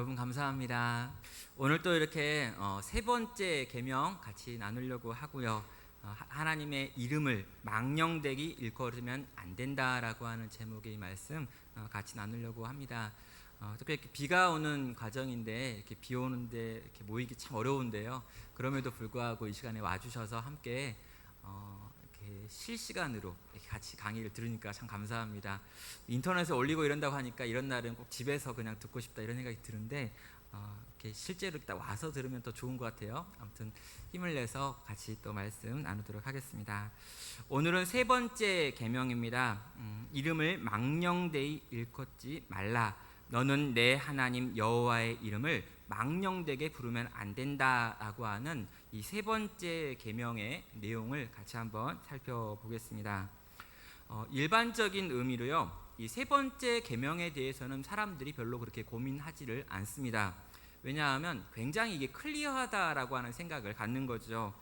여러분 감사합니다. 오늘 또 이렇게 세 번째 계명 같이 나누려고 하고요. 하나님의 이름을 망령되게 일컬으면 안 된다라고 하는 제목의 이 말씀 같이 나누려고 합니다. 특히 이렇게 비가 오는 과정인데 이렇게 비 오는데 이렇게 모이기 참 어려운데요. 그럼에도 불구하고 이 시간에 와주셔서 함께 이렇게 실시간으로 이렇게 같이 강의를 들으니까 참 감사합니다. 인터넷에 올리고 이런다고 하니까 이런 날은 꼭 집에서 그냥 듣고 싶다 이런 생각이 드는데 이렇게 실제로 딱 와서 들으면 더 좋은 것 같아요. 아무튼 힘을 내서 같이 또 말씀 나누도록 하겠습니다. 오늘은 세 번째 계명입니다. 이름을 망령되이 일컫지 말라. 너는 내 하나님 여호와의 이름을 망령되게 부르면 안 된다라고 하는 이 세 번째 계명의 내용을 같이 한번 살펴보겠습니다. 일반적인 의미로요, 이 세 번째 계명에 대해서는 사람들이 별로 그렇게 고민하지를 않습니다. 왜냐하면 굉장히 이게 클리어하다라고 하는 생각을 갖는 거죠.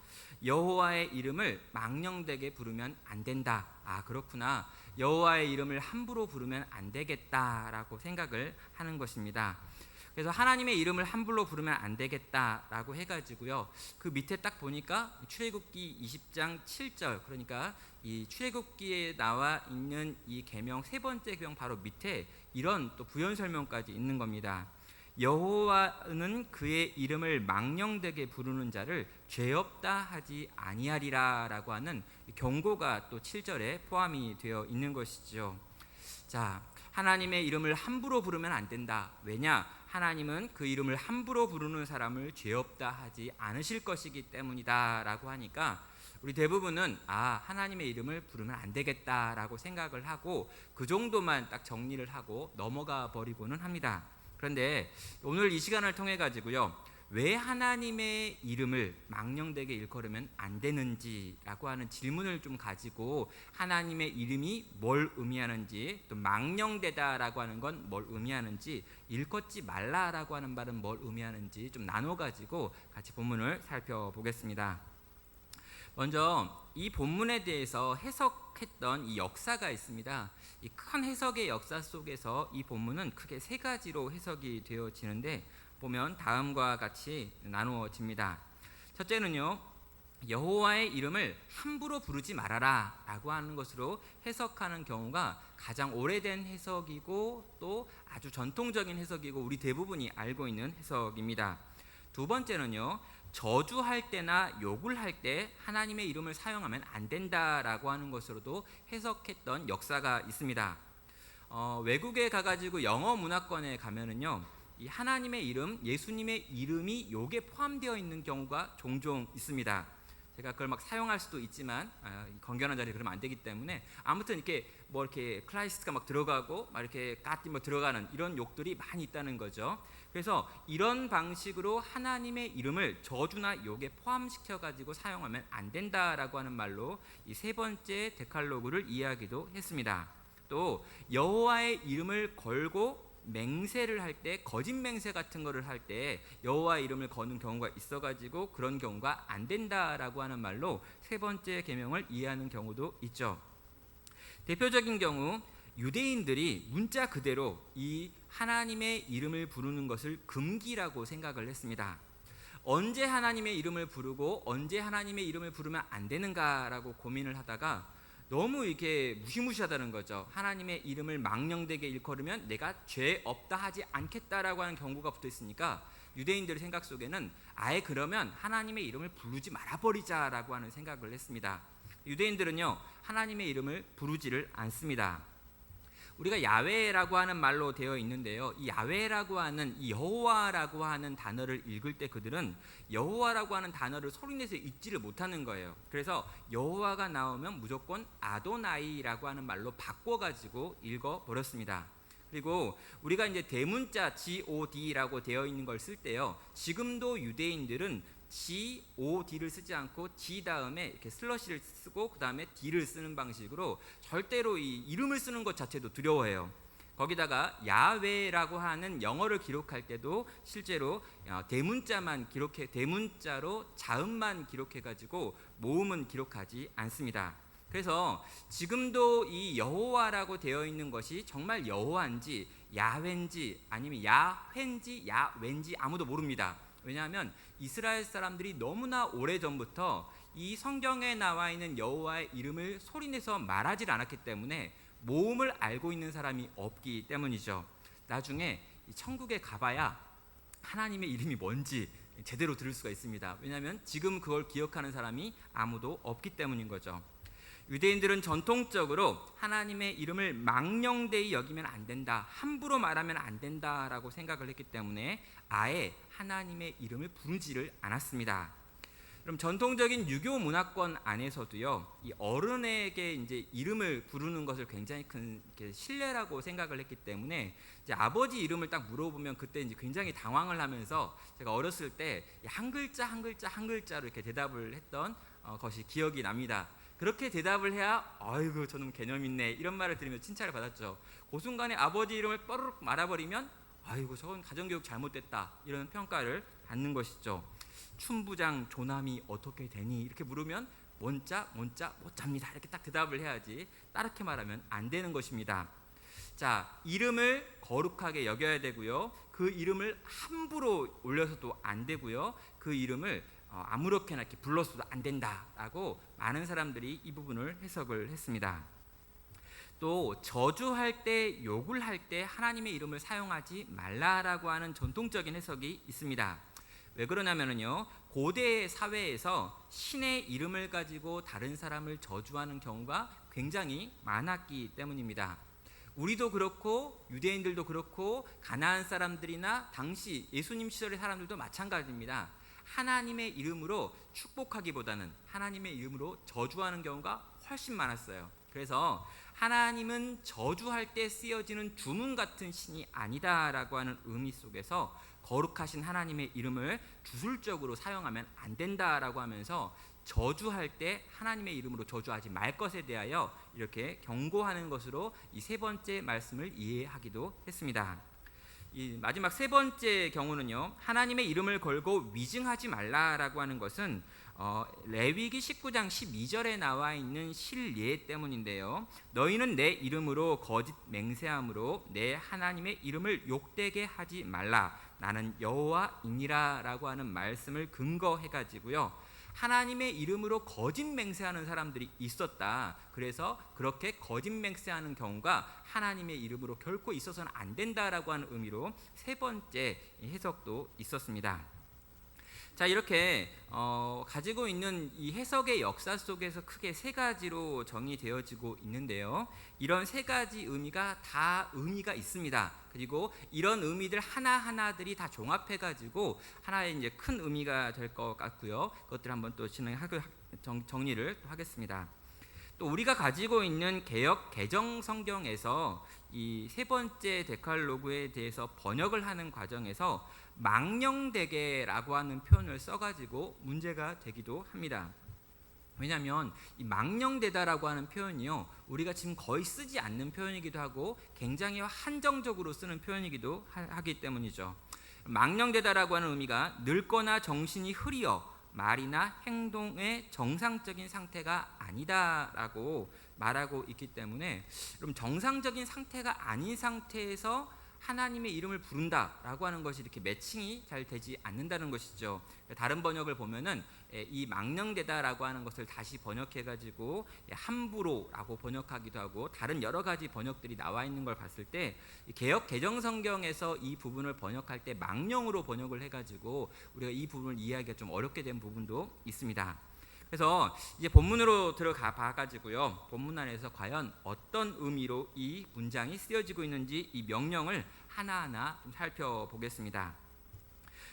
여호와의 이름을 망령되게 부르면 안 된다. 아, 그렇구나. 여호와의 이름을 함부로 부르면 안 되겠다라고 생각을 하는 것입니다. 그래서 하나님의 이름을 함부로 부르면 안 되겠다라고 해가지고요, 그 밑에 딱 보니까 출애굽기 20장 7절, 그러니까 이 출애굽기에 나와 있는 이 계명 세 번째 계명 바로 밑에 이런 또 부연 설명까지 있는 겁니다. 여호와는 그의 이름을 망령되게 부르는 자를 죄 없다 하지 아니하리라라고 하는 경고가 또 7절에 포함이 되어 있는 것이죠. 자, 하나님의 이름을 함부로 부르면 안 된다. 왜냐? 하나님은 그 이름을 함부로 부르는 사람을 죄 없다 하지 않으실 것이기 때문이다라고 하니까 우리 대부분은 하나님의 이름을 부르면 안 되겠다라고 생각을 하고 그 정도만 딱 정리를 하고 넘어가 버리고는 합니다. 그런데 오늘 이 시간을 통해 가지고요, 왜 하나님의 이름을 망령되게 일컬으면 안 되는지라고 하는 질문을 좀 가지고 하나님의 이름이 뭘 의미하는지, 또 망령되다라고 하는 건 뭘 의미하는지, 일컫지 말라라고 하는 말은 뭘 의미하는지 좀 나눠 가지고 같이 본문을 살펴보겠습니다. 먼저 이 본문에 대해서 해석했던 이 역사가 있습니다. 이 큰 해석의 역사 속에서 이 본문은 크게 세 가지로 해석이 되어지는데 보면 다음과 같이 나누어집니다. 첫째는요, 여호와의 이름을 함부로 부르지 말아라 라고 하는 것으로 해석하는 경우가 가장 오래된 해석이고 또 아주 전통적인 해석이고 우리 대부분이 알고 있는 해석입니다. 두 번째는요, 저주할 때나 욕을 할 때 하나님의 이름을 사용하면 안 된다라고 하는 것으로도 해석했던 역사가 있습니다. 외국에 가가지고 영어 문화권에 가면은요, 이 하나님의 이름, 예수님의 이름이 욕에 포함되어 있는 경우가 종종 있습니다. 제가 그걸 막 사용할 수도 있지만 건전한 자리에 그러면 안 되기 때문에 아무튼 이렇게 뭐 이렇게 크라이스트가 막 들어가고 막 이렇게 까띠 뭐 들어가는 이런 욕들이 많이 있다는 거죠. 그래서 이런 방식으로 하나님의 이름을 저주나 욕에 포함시켜 가지고 사용하면 안 된다라고 하는 말로 이 세 번째 데칼로그를 이야기도 했습니다. 또 여호와의 이름을 걸고 맹세를 할 때, 거짓 맹세 같은 거를 할 때 여호와의 이름을 거는 경우가 있어가지고 그런 경우가 안 된다라고 하는 말로 세 번째 계명을 이해하는 경우도 있죠. 대표적인 경우 유대인들이 문자 그대로 이 하나님의 이름을 부르는 것을 금기라고 생각을 했습니다. 언제 하나님의 이름을 부르고 언제 하나님의 이름을 부르면 안 되는가라고 고민을 하다가 너무 이게 무시무시하다는 거죠. 하나님의 이름을 망령되게 일컬으면 내가 죄 없다 하지 않겠다라고 하는 경고가 붙어 있으니까 유대인들의 생각 속에는 아예 그러면 하나님의 이름을 부르지 말아버리자라고 하는 생각을 했습니다. 유대인들은요, 하나님의 이름을 부르지를 않습니다. 우리가 야훼라고 하는 말로 되어 있는데요, 이 야훼라고 하는 이 여호와라고 하는 단어를 읽을 때 그들은 여호와라고 하는 단어를 소리내서 읽지를 못하는 거예요. 그래서 여호와가 나오면 무조건 아도나이라고 하는 말로 바꿔가지고 읽어버렸습니다. 그리고 우리가 이제 대문자 GOD라고 되어 있는 걸 쓸 때요, 지금도 유대인들은 GOD를 쓰지 않고 G 다음에 이렇게 슬러시를 쓰고 그 다음에 D를 쓰는 방식으로 절대로 이 이름을 쓰는 것 자체도 두려워해요. 거기다가 야훼라고 하는 영어를 기록할 때도 실제로 대문자만 대문자로 자음만 기록해가지고 모음은 기록하지 않습니다. 그래서 지금도 이 여호와라고 되어 있는 것이 정말 여호와인지 야훼인지 아니면 야훼인지 야왠지 아무도 모릅니다. 왜냐하면 이스라엘 사람들이 너무나 오래전부터 이 성경에 나와 있는 여호와의 이름을 소리내서 말하지 않았기 때문에 모음을 알고 있는 사람이 없기 때문이죠. 나중에 천국에 가봐야 하나님의 이름이 뭔지 제대로 들을 수가 있습니다. 왜냐하면 지금 그걸 기억하는 사람이 아무도 없기 때문인 거죠. 유대인들은 전통적으로 하나님의 이름을 망령되이 여기면 안 된다, 함부로 말하면 안 된다라고 생각을 했기 때문에 아예 하나님의 이름을 부르지를 않았습니다. 그럼 전통적인 유교 문화권 안에서도요, 이 어른에게 이제 이름을 부르는 것을 굉장히 큰 신뢰라고 생각을 했기 때문에 이제 아버지 이름을 딱 물어보면 그때 이제 굉장히 당황을 하면서 제가 어렸을 때 한 글자 한 글자 한 글자로 이렇게 대답을 했던 것이 기억이 납니다. 그렇게 대답을 해야 아이고 저놈 개념 있네 이런 말을 들으면 칭찬을 받았죠. 그 순간에 아버지 이름을 뻐르륵 말아버리면 아이고 저건 가정교육 잘못됐다 이런 평가를 받는 것이죠. 춘부장 조남이 어떻게 되니 이렇게 물으면 뭔자 못 잡니다 이렇게 딱 대답을 해야지 따르게 말하면 안 되는 것입니다. 자, 이름을 거룩하게 여겨야 되고요, 그 이름을 함부로 올려서도 안 되고요, 그 이름을 아무렇게나 이렇게 불러서도 안 된다라고 많은 사람들이 이 부분을 해석을 했습니다. 또 저주할 때, 욕을 할 때 하나님의 이름을 사용하지 말라라고 하는 전통적인 해석이 있습니다. 왜 그러냐면요, 고대 사회에서 신의 이름을 가지고 다른 사람을 저주하는 경우가 굉장히 많았기 때문입니다. 우리도 그렇고 유대인들도 그렇고 가나안 사람들이나 당시 예수님 시절의 사람들도 마찬가지입니다. 하나님의 이름으로 축복하기보다는 하나님의 이름으로 저주하는 경우가 훨씬 많았어요. 그래서 하나님은 저주할 때 쓰여지는 주문 같은 신이 아니다라고 하는 의미 속에서 거룩하신 하나님의 이름을 주술적으로 사용하면 안 된다라고 하면서 저주할 때 하나님의 이름으로 저주하지 말 것에 대하여 이렇게 경고하는 것으로 이 세 번째 말씀을 이해하기도 했습니다. 이 마지막 세 번째 경우는요, 하나님의 이름을 걸고 위증하지 말라라고 하는 것은 레위기 19장 12절에 나와 있는 실예 때문인데요. 너희는 내 이름으로 거짓 맹세함으로 내 하나님의 이름을 욕되게 하지 말라. 나는 여호와이니라라고 하는 말씀을 근거해 가지고요, 하나님의 이름으로 거짓 맹세하는 사람들이 있었다. 그래서 그렇게 거짓 맹세하는 경우가 하나님의 이름으로 결코 있어서는 안 된다라고 하는 의미로 세 번째 해석도 있었습니다. 자, 이렇게 가지고 있는 이 해석의 역사 속에서 크게 세 가지로 정의되어지고 있는데요. 이런 세 가지 의미가 다 의미가 있습니다. 그리고 이런 의미들 하나하나들이 다 종합해가지고 하나의 이제 큰 의미가 될 것 같고요. 그것들 한번 또 정리를 하겠습니다. 또 우리가 가지고 있는 개역 개정 성경에서 이 세 번째 데칼로그에 대해서 번역을 하는 과정에서 망령되게라고 하는 표현을 써가지고 문제가 되기도 합니다. 왜냐하면 이 망령되다라고 하는 표현이요, 우리가 지금 거의 쓰지 않는 표현이기도 하고 굉장히 한정적으로 쓰는 표현이기도 하기 때문이죠. 망령되다라고 하는 의미가 늙거나 정신이 흐리어 말이나 행동의 정상적인 상태가 아니다라고 말하고 있기 때문에, 그럼 정상적인 상태가 아닌 상태에서 하나님의 이름을 부른다라고 하는 것이 이렇게 매칭이 잘 되지 않는다는 것이죠. 다른 번역을 보면은 이 망령되다라고 하는 것을 다시 번역해가지고 함부로라고 번역하기도 하고 다른 여러 가지 번역들이 나와 있는 걸 봤을 때 개역 개정 성경에서 이 부분을 번역할 때 망령으로 번역을 해가지고 우리가 이 부분을 이해하기가 좀 어렵게 된 부분도 있습니다. 그래서 이제 본문으로 들어가 봐가지고요, 본문 안에서 과연 어떤 의미로 이 문장이 쓰여지고 있는지 이 명령을 하나하나 좀 살펴보겠습니다.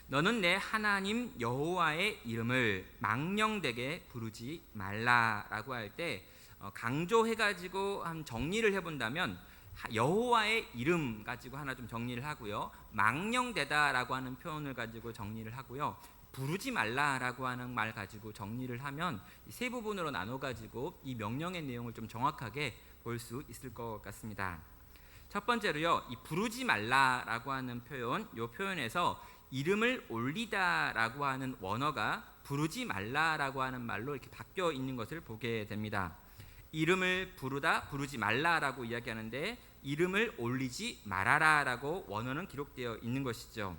너는 내 하나님 여호와의 이름을 망령되게 부르지 말라라고 할 때 강조해가지고 한 정리를 해본다면 여호와의 이름 가지고 하나 좀 정리를 하고요, 망령되다라고 하는 표현을 가지고 정리를 하고요, 부르지 말라라고 하는 말 가지고 정리를 하면 세 부분으로 나눠 가지고 이 명령의 내용을 좀 정확하게 볼 수 있을 것 같습니다. 첫 번째로요, 이 부르지 말라라고 하는 표현, 이 표현에서 이름을 올리다라고 하는 원어가 부르지 말라라고 하는 말로 이렇게 바뀌어 있는 것을 보게 됩니다. 이름을 부르다, 부르지 말라라고 이야기하는데 이름을 올리지 말아라라고 원어는 기록되어 있는 것이죠.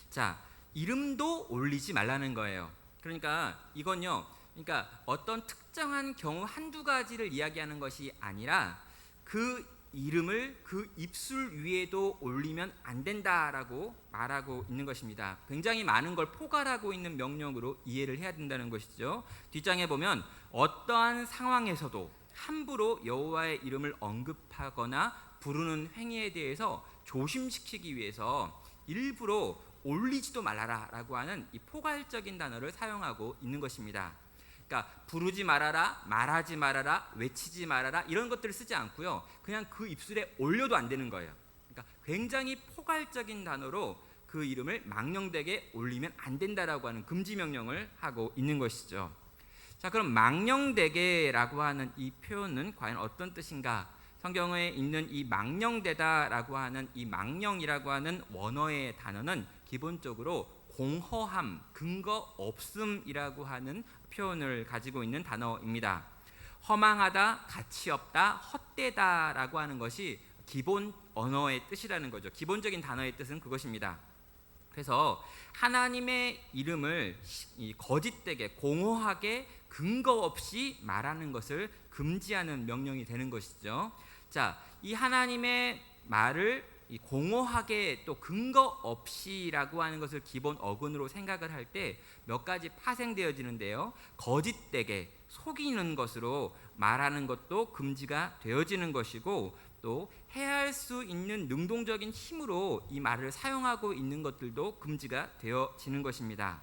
자, 이름도 올리지 말라는 거예요. 그러니까 이건요, 그러니까 어떤 특정한 경우 한두 가지를 이야기하는 것이 아니라 그 이름을 그 입술 위에도 올리면 안 된다라고 말하고 있는 것입니다. 굉장히 많은 걸 포괄하고 있는 명령으로 이해를 해야 된다는 것이죠. 뒷장에 보면 어떠한 상황에서도 함부로 여호와의 이름을 언급하거나 부르는 행위에 대해서 조심시키기 위해서 일부러 올리지도 말아라라고 하는 이 포괄적인 단어를 사용하고 있는 것입니다. 그러니까 부르지 말아라, 말하지 말아라, 외치지 말아라 이런 것들을 쓰지 않고요. 그냥 그 입술에 올려도 안 되는 거예요. 그러니까 굉장히 포괄적인 단어로 그 이름을 망령되게 올리면 안 된다라고 하는 금지 명령을 하고 있는 것이죠. 자, 그럼 망령되게라고 하는 이 표현은 과연 어떤 뜻인가? 성경에 있는 이 망령되다라고 하는 이 망령이라고 하는 원어의 단어는 기본적으로 공허함, 근거 없음이라고 하는 표현을 가지고 있는 단어입니다. 허망하다, 가치 없다, 헛되다라고 하는 것이 기본 언어의 뜻이라는 거죠. 기본적인 단어의 뜻은 그것입니다. 그래서 하나님의 이름을 거짓되게, 공허하게, 근거 없이 말하는 것을 금지하는 명령이 되는 것이죠. 자, 이 하나님의 말을 공허하게 또 근거 없이라고 하는 것을 기본 어근으로 생각을 할 때 몇 가지 파생되어지는데요. 거짓되게, 속이는 것으로 말하는 것도 금지가 되어지는 것이고, 또 해할 수 있는 능동적인 힘으로 이 말을 사용하고 있는 것들도 금지가 되어지는 것입니다.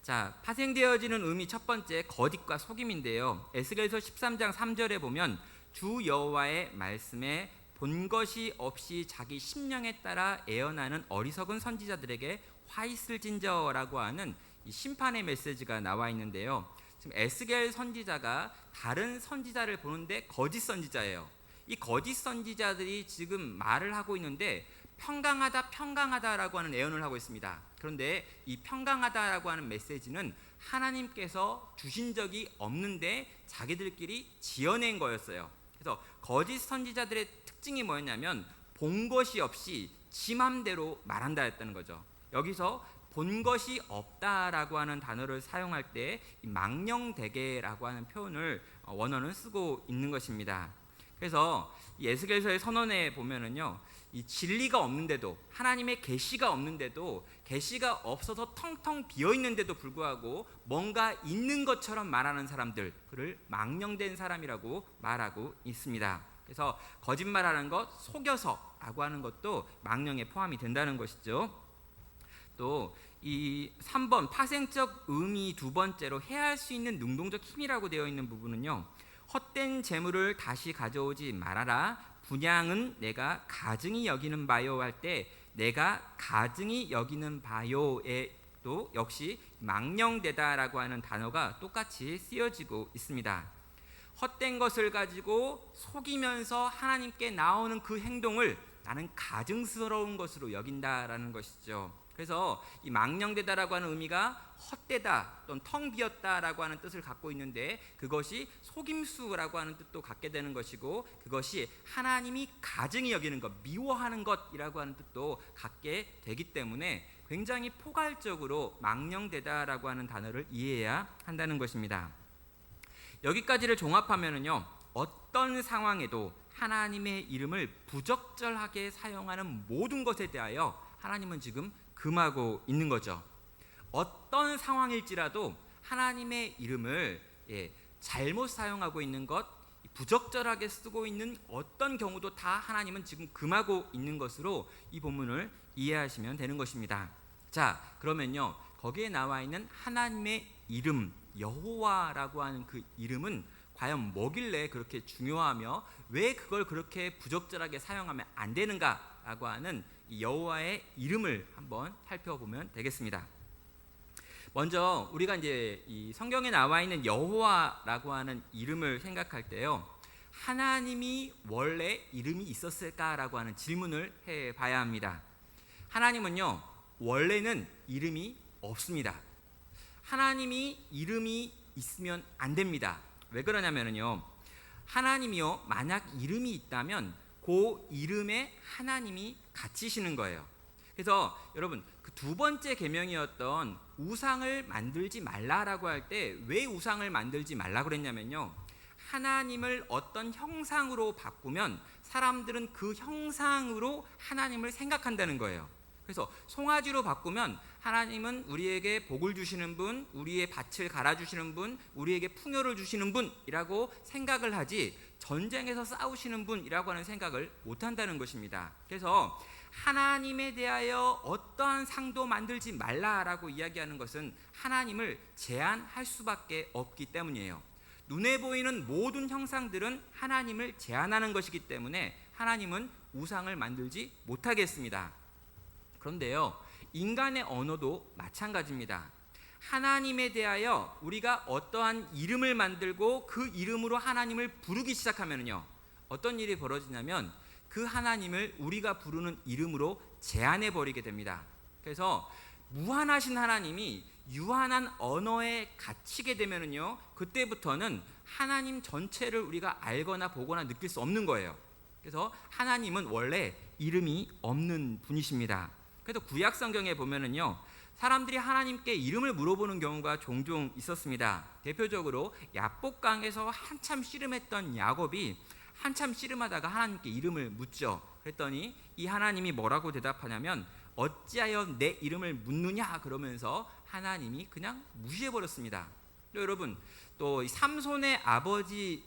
자, 파생되어지는 의미 첫 번째, 거짓과 속임인데요. 에스겔서 13장 3절에 보면 주 여호와의 말씀에 본 것이 없이 자기 심령에 따라 애언하는 어리석은 선지자들에게 화 있을진저라고 하는 이 심판의 메시지가 나와 있는데요. 지금 에스겔 선지자가 다른 선지자를 보는데 거짓 선지자예요. 이 거짓 선지자들이 지금 말을 하고 있는데 평강하다라고 하는 애언을 하고 있습니다. 그런데 이 평강하다라고 하는 메시지는 하나님께서 주신 적이 없는데 자기들끼리 지어낸 거였어요. 그래서 거짓 선지자들의 특징이 뭐였냐면 본 것이 없이 지 맘대로 말한다 했다는 거죠. 여기서 본 것이 없다라고 하는 단어를 사용할 때 망령되게라고 하는 표현을 원어는 쓰고 있는 것입니다. 그래서 이 에스겔서의 선언에 보면은요, 이 진리가 없는데도, 하나님의 계시가 없는데도, 계시가 없어서 텅텅 비어 있는데도 불구하고 뭔가 있는 것처럼 말하는 사람들, 그를 망령된 사람이라고 말하고 있습니다. 그래서 거짓말하는 것, 속여서라고 하는 것도 망령에 포함이 된다는 것이죠. 또 이 3번 파생적 의미 두 번째로 해할 수 있는 능동적 힘이라고 되어 있는 부분은요, 헛된 재물을 다시 가져오지 말아라, 분양은 내가 가증히 여기는 바요 할 때 내가 가증히 여기는 바요에도 역시 망령되다라고 하는 단어가 똑같이 쓰여지고 있습니다. 헛된 것을 가지고 속이면서 하나님께 나오는 그 행동을 나는 가증스러운 것으로 여긴다라는 것이죠. 그래서 이 망령되다라고 하는 의미가 헛되다 또는 텅 비었다라고 하는 뜻을 갖고 있는데, 그것이 속임수라고 하는 뜻도 갖게 되는 것이고, 그것이 하나님이 가증히 여기는 것, 미워하는 것이라고 하는 뜻도 갖게 되기 때문에 굉장히 포괄적으로 망령되다라고 하는 단어를 이해해야 한다는 것입니다. 여기까지를 종합하면은요, 어떤 상황에도 하나님의 이름을 부적절하게 사용하는 모든 것에 대하여 하나님은 지금 금하고 있는 거죠. 어떤 상황일지라도 하나님의 이름을 잘못 사용하고 있는 것, 부적절하게 쓰고 있는 어떤 경우도 다 하나님은 지금 금하고 있는 것으로 이 본문을 이해하시면 되는 것입니다. 자, 그러면요, 거기에 나와 있는 하나님의 이름 여호와라고 하는 그 이름은 과연 뭐길래 그렇게 중요하며 왜 그걸 그렇게 부적절하게 사용하면 안 되는가라고 하는 이 여호와의 이름을 한번 살펴보면 되겠습니다. 먼저 우리가 이제 이 성경에 나와 있는 여호와라고 하는 이름을 생각할 때요, 하나님이 원래 이름이 있었을까라고 하는 질문을 해봐야 합니다. 하나님은요, 원래는 이름이 없습니다. 하나님이 이름이 있으면 안 됩니다. 왜 그러냐면요, 하나님이요 만약 이름이 있다면 그 이름에 하나님이 갇히시는 거예요. 그래서 여러분, 그 두 번째 계명이었던 우상을 만들지 말라라고 할 때 왜 우상을 만들지 말라 그랬냐면요, 하나님을 어떤 형상으로 바꾸면 사람들은 그 형상으로 하나님을 생각한다는 거예요. 그래서 송아지로 바꾸면 하나님은 우리에게 복을 주시는 분, 우리의 밭을 갈아주시는 분, 우리에게 풍요를 주시는 분이라고 생각을 하지, 전쟁에서 싸우시는 분이라고 하는 생각을 못한다는 것입니다. 그래서 하나님에 대하여 어떠한 상도 만들지 말라라고 이야기하는 것은 하나님을 제한할 수밖에 없기 때문이에요. 눈에 보이는 모든 형상들은 하나님을 제한하는 것이기 때문에 하나님은 우상을 만들지 못하겠습니다. 그런데요, 인간의 언어도 마찬가지입니다. 하나님에 대하여 우리가 어떠한 이름을 만들고 그 이름으로 하나님을 부르기 시작하면요, 어떤 일이 벌어지냐면 그 하나님을 우리가 부르는 이름으로 제한해 버리게 됩니다. 그래서 무한하신 하나님이 유한한 언어에 갇히게 되면요, 그때부터는 하나님 전체를 우리가 알거나 보거나 느낄 수 없는 거예요. 그래서 하나님은 원래 이름이 없는 분이십니다. 그래서 구약 성경에 보면은요, 사람들이 하나님께 이름을 물어보는 경우가 종종 있었습니다. 대표적으로 야복강에서 한참 씨름했던 야곱이 한참 씨름하다가 하나님께 이름을 묻죠. 그랬더니 이 하나님이 뭐라고 대답하냐면 어찌하여 내 이름을 묻느냐 그러면서 하나님이 그냥 무시해 버렸습니다. 여러분, 또 삼손의 아버지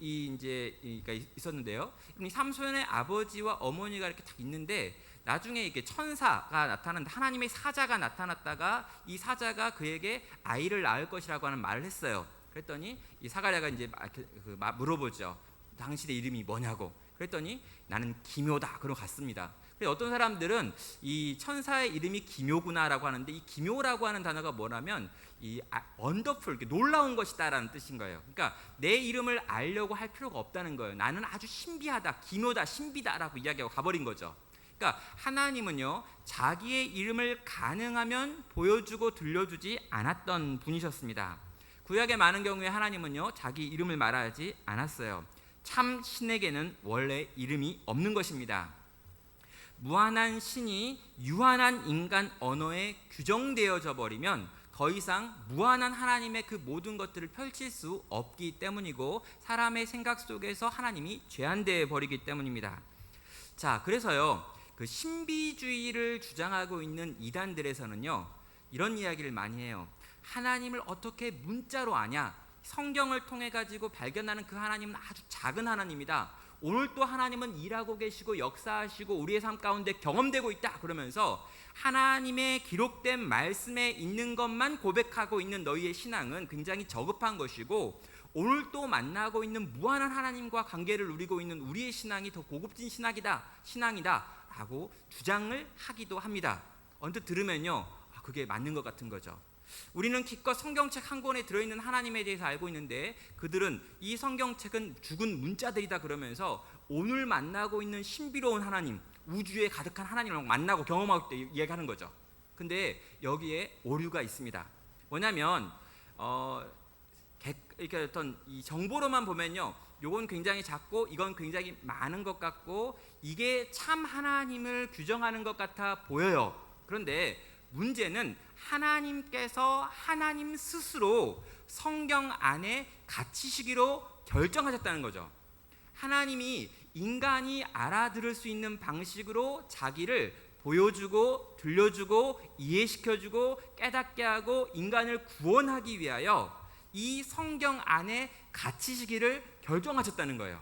있었는데요. 이 삼손의 아버지와 어머니가 이렇게 딱 있는데 나중에 이렇게 천사가 나타났는데 하나님의 사자가 나타났다가 이 사자가 그에게 아이를 낳을 것이라고 하는 말을 했어요. 그랬더니 이 사가랴가 이제 물어보죠. 당신의 이름이 뭐냐고. 그랬더니 나는 기묘다. 그러고 갔습니다. 어떤 사람들은 이 천사의 이름이 기묘구나라고 하는데 이 기묘라고 하는 단어가 뭐냐면 이 원더풀, 놀라운 것이다라는 뜻인 거예요. 그러니까 내 이름을 알려고 할 필요가 없다는 거예요. 나는 아주 신비하다, 기묘다, 신비다라고 이야기하고 가버린 거죠. 그러니까 하나님은요, 자기의 이름을 가능하면 보여주고 들려주지 않았던 분이셨습니다. 구약의 많은 경우에 하나님은요, 자기 이름을 말하지 않았어요. 참 신에게는 원래 이름이 없는 것입니다. 무한한 신이 유한한 인간 언어에 규정되어져 버리면 더 이상 무한한 하나님의 그 모든 것들을 펼칠 수 없기 때문이고 사람의 생각 속에서 하나님이 제한되어 버리기 때문입니다. 자, 그래서요, 그 신비주의를 주장하고 있는 이단들에서는요, 이런 이야기를 많이 해요. 하나님을 어떻게 문자로 아냐? 성경을 통해 가지고 발견하는 그 하나님은 아주 작은 하나님이다. 오늘 또 하나님은 일하고 계시고 역사하시고 우리의 삶 가운데 경험되고 있다. 그러면서 하나님의 기록된 말씀에 있는 것만 고백하고 있는 너희의 신앙은 굉장히 저급한 것이고 오늘 또 만나고 있는 무한한 하나님과 관계를 누리고 있는 우리의 신앙이 더 고급진 신앙이다 라고 주장을 하기도 합니다. 언뜻 들으면요, 그게 맞는 것 같은 거죠. 우리는 기껏 성경책 한 권에 들어있는 하나님에 대해서 알고 있는데 그들은 이 성경책은 죽은 문자들이다 그러면서 오늘 만나고 있는 신비로운 하나님, 우주에 가득한 하나님을 만나고 경험할 때 얘기하는 거죠. 근데 여기에 오류가 있습니다. 뭐냐면 이렇게 어떤 이 정보로만 보면요, 요건 굉장히 작고 이건 굉장히 많은 것 같고 이게 참 하나님을 규정하는 것 같아 보여요. 그런데 문제는 하나님께서 하나님 스스로 성경 안에 갇히시기로 결정하셨다는 거죠. 하나님이 인간이 알아들을 수 있는 방식으로 자기를 보여주고 들려주고 이해시켜주고 깨닫게 하고 인간을 구원하기 위하여 이 성경 안에 갇히시기를 결정하셨다는 거예요.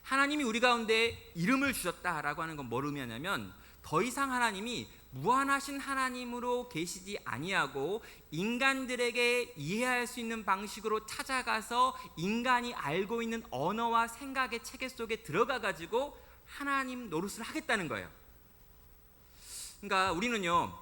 하나님이 우리 가운데 이름을 주셨다라고 하는 건 뭘 의미하냐면 더 이상 하나님이 무한하신 하나님으로 계시지 아니하고 인간들에게 이해할 수 있는 방식으로 찾아가서 인간이 알고 있는 언어와 생각의 체계 속에 들어가 가지고 하나님 노릇을 하겠다는 거예요. 그러니까 우리는요,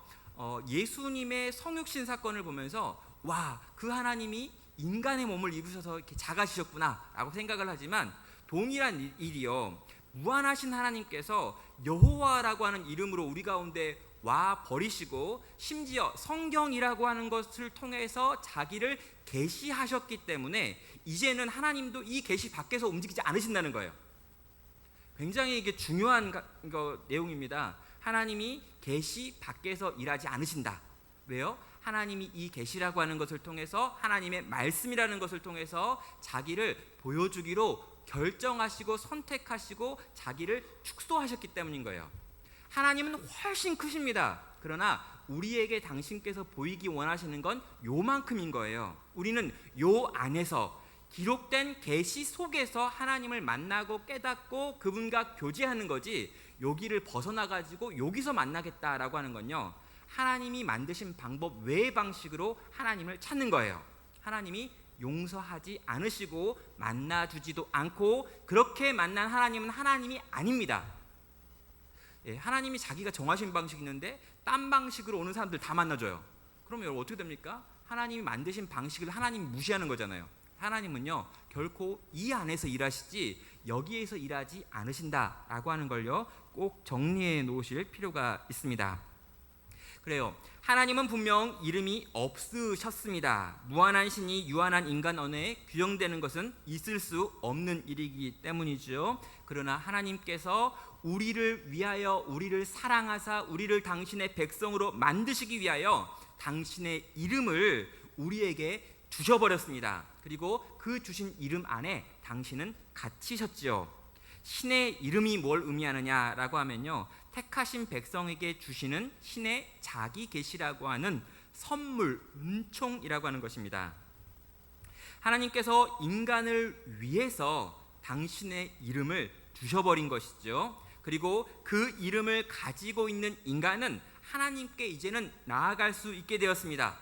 예수님의 성육신 사건을 보면서 와, 그 하나님이 인간의 몸을 입으셔서 이렇게 작아지셨구나 라고 생각을 하지만 동일한 일이요, 무한하신 하나님께서 여호와라고 하는 이름으로 우리 가운데 와 버리시고 심지어 성경이라고 하는 것을 통해서 자기를 계시하셨기 때문에 이제는 하나님도 이 계시 밖에서 움직이지 않으신다는 거예요. 굉장히 이게 중요한 내용입니다. 하나님이 계시 밖에서 일하지 않으신다. 왜요? 하나님이 이 계시라고 하는 것을 통해서 하나님의 말씀이라는 것을 통해서 자기를 보여주기로 결정하시고 선택하시고 자기를 축소하셨기 때문인 거예요. 하나님은 훨씬 크십니다. 그러나 우리에게 당신께서 보이기 원하시는 건 요만큼인 거예요. 우리는 요 안에서 기록된 계시 속에서 하나님을 만나고 깨닫고 그분과 교제하는 거지, 여기를 벗어나가지고 여기서 만나겠다라고 하는 건요, 하나님이 만드신 방법 외의 방식으로 하나님을 찾는 거예요. 하나님이 용서하지 않으시고 만나주지도 않고 그렇게 만난 하나님은 하나님이 아닙니다. 하나님이 자기가 정하신 방식이 있는데 딴 방식으로 오는 사람들 다 만나줘요. 그러면 여러분 어떻게 됩니까? 하나님이 만드신 방식을 하나님이 무시하는 거잖아요. 하나님은요 결코 이 안에서 일하시지 여기에서 일하지 않으신다라고 하는 걸요 꼭 정리해 놓으실 필요가 있습니다. 그래요. 하나님은 분명 이름이 없으셨습니다. 무한한 신이 유한한 인간 언어에 규정되는 것은 있을 수 없는 일이기 때문이죠. 그러나 하나님께서 우리를 위하여 우리를 사랑하사 우리를 당신의 백성으로 만드시기 위하여 당신의 이름을 우리에게 주셔버렸습니다. 그리고 그 주신 이름 안에 당신은 갇히셨지요. 신의 이름이 뭘 의미하느냐라고 하면요, 택하신 백성에게 주시는 신의 자기 계시라고 하는 선물, 은총이라고 하는 것입니다. 하나님께서 인간을 위해서 당신의 이름을 주셔버린 것이죠. 그리고 그 이름을 가지고 있는 인간은 하나님께 이제는 나아갈 수 있게 되었습니다.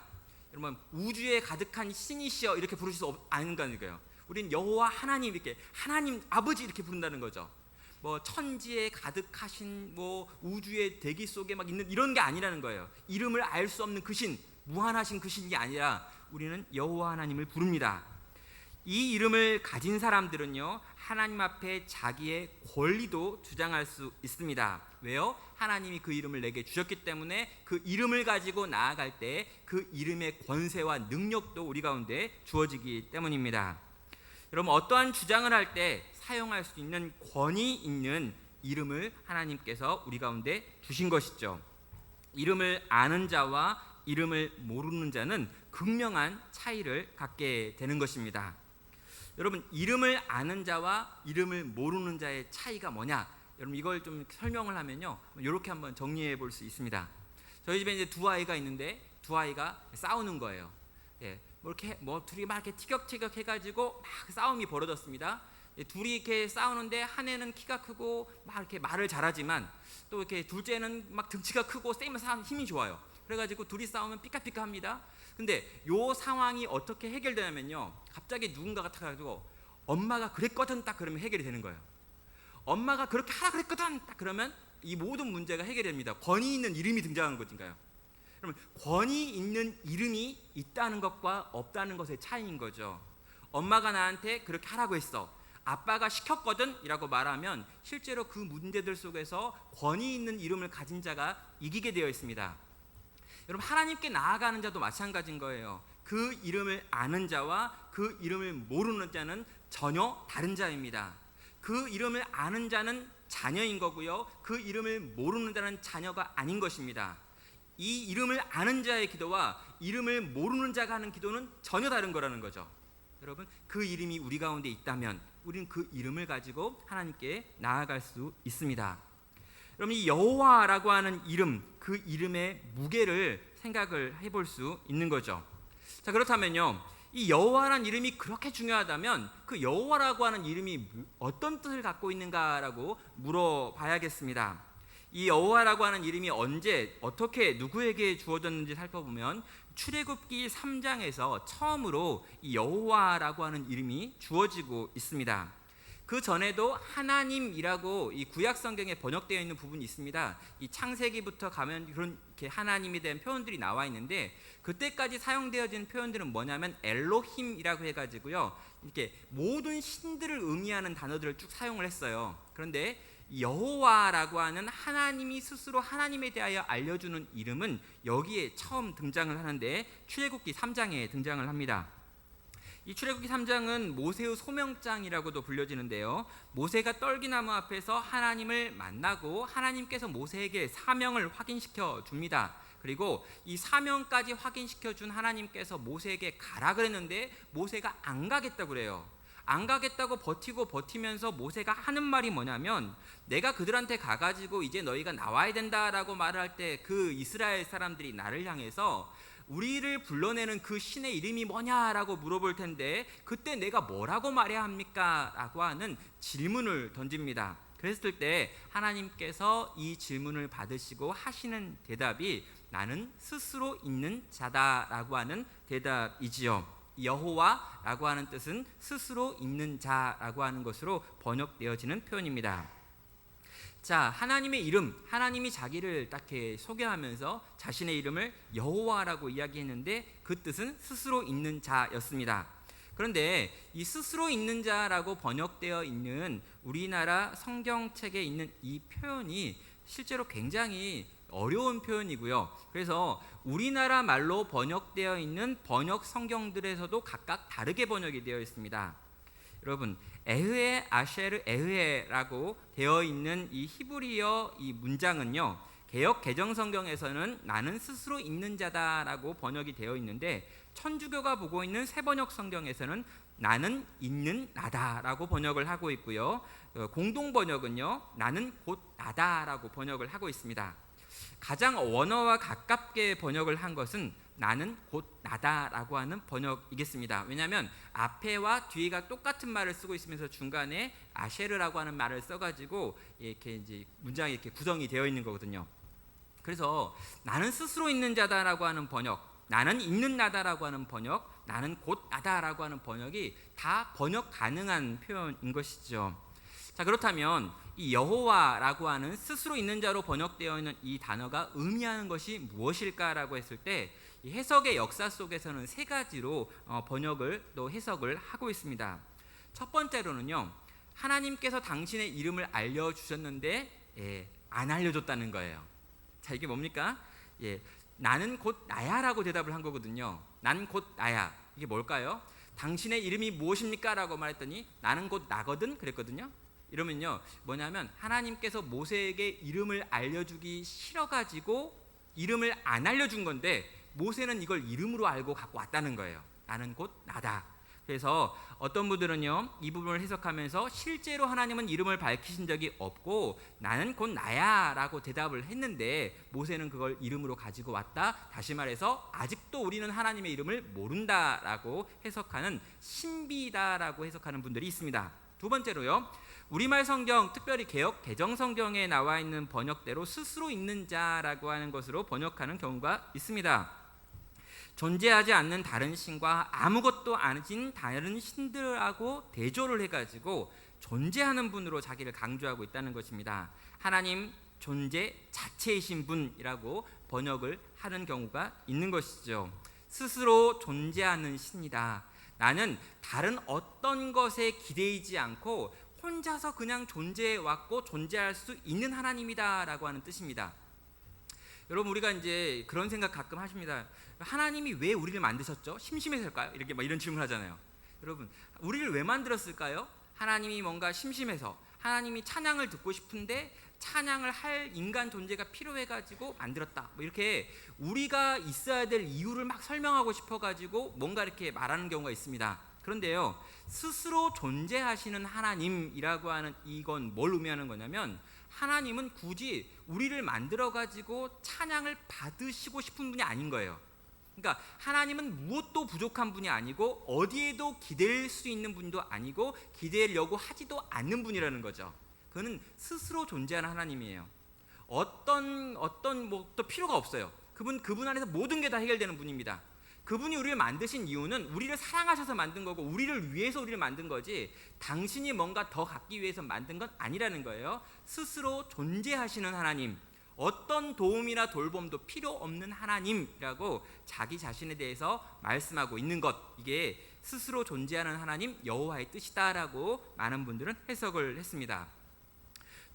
여러분, 우주에 가득한 신이시여 이렇게 부르실 수 없는 거예요. 우린 여호와 하나님, 이렇게 하나님 아버지 이렇게 부른다는 거죠. 뭐 천지에 가득하신 뭐 우주의 대기 속에 막 있는 이런 게 아니라는 거예요. 이름을 알 수 없는 그 신, 무한하신 그 신이 아니라 우리는 여호와 하나님을 부릅니다. 이 이름을 가진 사람들은요 하나님 앞에 자기의 권리도 주장할 수 있습니다. 왜요? 하나님이 그 이름을 내게 주셨기 때문에 그 이름을 가지고 나아갈 때 그 이름의 권세와 능력도 우리 가운데 주어지기 때문입니다. 여러분, 어떠한 주장을 할 때 사용할 수 있는 권위 있는 이름을 하나님께서 우리 가운데 주신 것이죠. 이름을 아는 자와 이름을 모르는 자는 극명한 차이를 갖게 되는 것입니다. 여러분, 이름을 아는 자와 이름을 모르는 자의 차이가 뭐냐? 여러분, 이걸 좀 설명을 하면요 이렇게 한번 정리해 볼 수 있습니다. 저희 집에 이제 두 아이가 있는데 두 아이가 싸우는 거예요. 뭐 이렇게 뭐 둘이 막 이렇게 티격태격 해가지고 막 싸움이 벌어졌습니다. 둘이 이렇게 싸우는데 한 애는 키가 크고 막 이렇게 말을 잘하지만 또 이렇게 둘째는 막 등치가 크고 세면 사람 힘이 좋아요. 그래가지고 둘이 싸우면 삐까삐까합니다. 근데 요 상황이 어떻게 해결되냐면요, 갑자기 누군가가 타가지고 엄마가 그랬거든 딱 그러면 해결이 되는 거예요. 엄마가 그렇게 하라 그랬거든 딱 그러면 이 모든 문제가 해결됩니다. 권위 있는 이름이 등장하는 것인가요? 그러면 권위 있는 이름이 있다는 것과 없다는 것의 차이인 거죠. 엄마가 나한테 그렇게 하라고 했어, 아빠가 시켰거든 이라고 말하면 실제로 그 문제들 속에서 권위 있는 이름을 가진 자가 이기게 되어 있습니다. 여러분, 하나님께 나아가는 자도 마찬가지인 거예요. 그 이름을 아는 자와 그 이름을 모르는 자는 전혀 다른 자입니다. 그 이름을 아는 자는 자녀인 거고요, 그 이름을 모르는 자는 자녀가 아닌 것입니다. 이 이름을 아는 자의 기도와 이름을 모르는 자가 하는 기도는 전혀 다른 거라는 거죠. 여러분, 그 이름이 우리 가운데 있다면 우리는 그 이름을 가지고 하나님께 나아갈 수 있습니다. 여러분, 이 여호와라고 하는 이름, 그 이름의 무게를 생각을 해볼 수 있는 거죠. 자, 그렇다면요, 이 여호와라는 이름이 그렇게 중요하다면 그 여호와라고 하는 이름이 어떤 뜻을 갖고 있는가라고 물어봐야겠습니다. 이 여호와라고 하는 이름이 언제 어떻게 누구에게 주어졌는지 살펴보면 출애굽기 3장에서 처음으로 이 여호와라고 하는 이름이 주어지고 있습니다. 그 전에도 하나님이라고 이 구약 성경에 번역되어 있는 부분이 있습니다. 이 창세기부터 가면 그렇게 하나님에 대한 표현들이 나와 있는데 그때까지 사용되어진 표현들은 뭐냐면 엘로힘이라고 해가지고요 이렇게 모든 신들을 의미하는 단어들을 쭉 사용을 했어요. 그런데 여호와라고 하는 하나님이 스스로 하나님에 대하여 알려주는 이름은 여기에 처음 등장을 하는데 출애굽기 3장에 등장을 합니다. 이 출애굽기 3장은 모세의 소명장이라고도 불려지는데요. 모세가 떨기나무 앞에서 하나님을 만나고 하나님께서 모세에게 사명을 확인시켜 줍니다. 그리고 이 사명까지 확인시켜 준 하나님께서 모세에게 가라 그랬는데 모세가 안 가겠다고 그래요. 안 가겠다고 버티면서 모세가 하는 말이 뭐냐면, 내가 그들한테 가가지고 이제 너희가 나와야 된다라고 말을 할 때 그 이스라엘 사람들이 나를 향해서 우리를 불러내는 그 신의 이름이 뭐냐라고 물어볼 텐데 그때 내가 뭐라고 말해야 합니까? 라고 하는 질문을 던집니다. 그랬을 때 하나님께서 이 질문을 받으시고 하시는 대답이 나는 스스로 있는 자다라고 하는 대답이지요. 여호와라고 하는 뜻은 스스로 있는 자라고 하는 것으로 번역되어지는 표현입니다. 자, 하나님의 이름, 하나님이 자기를 딱 소개하면서 자신의 이름을 여호와라고 이야기했는데 그 뜻은 스스로 있는 자였습니다. 그런데 이 스스로 있는 자라고 번역되어 있는 우리나라 성경책에 있는 이 표현이 실제로 굉장히 어려운 표현이고요. 그래서 우리나라 말로 번역되어 있는 번역 성경들에서도 각각 다르게 번역이 되어 있습니다. 여러분, 에흐에 아쉐르 에흐에라고 되어 있는 이 히브리어 이 문장은요, 개역 개정 성경에서는 나는 스스로 있는 자다라고 번역이 되어 있는데 천주교가 보고 있는 새번역 성경에서는 나는 있는 나다라고 번역을 하고 있고요. 공동 번역은요, 나는 곧 나다라고 번역을 하고 있습니다. 가장 원어와 가깝게 번역을 한 것은 나는 곧 나다라고 하는 번역이겠습니다. 왜냐하면 앞에와 뒤에가 똑같은 말을 쓰고 있으면서 중간에 아쉐르라고 하는 말을 써가지고 이렇게 이제 문장이 이렇게 구성이 되어 있는 거거든요. 그래서 나는 스스로 있는 자다라고 하는 번역, 나는 있는 나다라고 하는 번역, 나는 곧 나다라고 하는 번역이 다 번역 가능한 표현인 것이죠. 자, 그렇다면 이 여호와라고 하는 스스로 있는 자로 번역되어 있는 이 단어가 의미하는 것이 무엇일까라고 했을 때 이 해석의 역사 속에서는 세 가지로 번역을 또 해석을 하고 있습니다. 첫 번째로는요, 하나님께서 당신의 이름을 알려주셨는데 안 알려줬다는 거예요. 자, 이게 뭡니까? 나는 곧 나야라고 대답을 한 거거든요. 난 곧 나야. 이게 뭘까요? 당신의 이름이 무엇입니까? 라고 말했더니 나는 곧 나거든 그랬거든요. 이러면요, 뭐냐면 하나님께서 모세에게 이름을 알려주기 싫어가지고 이름을 안 알려준 건데 모세는 이걸 이름으로 알고 갖고 왔다는 거예요. 나는 곧 나다. 그래서 어떤 분들은요, 이 부분을 해석하면서 실제로 하나님은 이름을 밝히신 적이 없고 나는 곧 나야 라고 대답을 했는데 모세는 그걸 이름으로 가지고 왔다. 다시 말해서 아직도 우리는 하나님의 이름을 모른다라고 해석하는 신비다라고 해석하는 분들이 있습니다. 두 번째로요, 우리말 성경, 특별히 개역 개정 성경에 나와 있는 번역대로 스스로 있는 자라고 하는 것으로 번역하는 경우가 있습니다. 존재하지 않는 다른 신과 아무것도 아닌 다른 신들하고 대조를 해가지고 존재하는 분으로 자기를 강조하고 있다는 것입니다. 하나님 존재 자체이신 분이라고 번역을 하는 경우가 있는 것이죠. 스스로 존재하는 신이다. 나는 다른 어떤 것에 기대이지 않고 혼자서 그냥 존재해 왔고 존재할 수 있는 하나님이다 라고 하는 뜻입니다. 여러분, 우리가 이제 그런 생각 가끔 하십니다. 하나님이 왜 우리를 만드셨죠? 심심해서일까요? 이렇게 막 이런 질문 하잖아요. 여러분, 우리를 왜 만들었을까요? 하나님이 뭔가 심심해서, 하나님이 찬양을 듣고 싶은데 찬양을 할 인간 존재가 필요해가지고 만들었다. 뭐 이렇게 우리가 있어야 될 이유를 막 설명하고 싶어가지고 뭔가 이렇게 말하는 경우가 있습니다. 그런데요, 스스로 존재하시는 하나님이라고 하는 이건 뭘 의미하는 거냐면 하나님은 굳이 우리를 만들어가지고 찬양을 받으시고 싶은 분이 아닌 거예요. 그러니까 하나님은 무엇도 부족한 분이 아니고 어디에도 기댈 수 있는 분도 아니고 기대려고 하지도 않는 분이라는 거죠. 그는 스스로 존재하는 하나님이에요. 어떤 또 필요가 없어요. 그분 안에서 모든 게 다 해결되는 분입니다. 그분이 우리를 만드신 이유는 우리를 사랑하셔서 만든 거고 우리를 위해서 우리를 만든 거지 당신이 뭔가 더 갖기 위해서 만든 건 아니라는 거예요. 스스로 존재하시는 하나님, 어떤 도움이나 돌봄도 필요 없는 하나님이라고 자기 자신에 대해서 말씀하고 있는 것, 이게 스스로 존재하는 하나님 여호와의 뜻이다라고 많은 분들은 해석을 했습니다.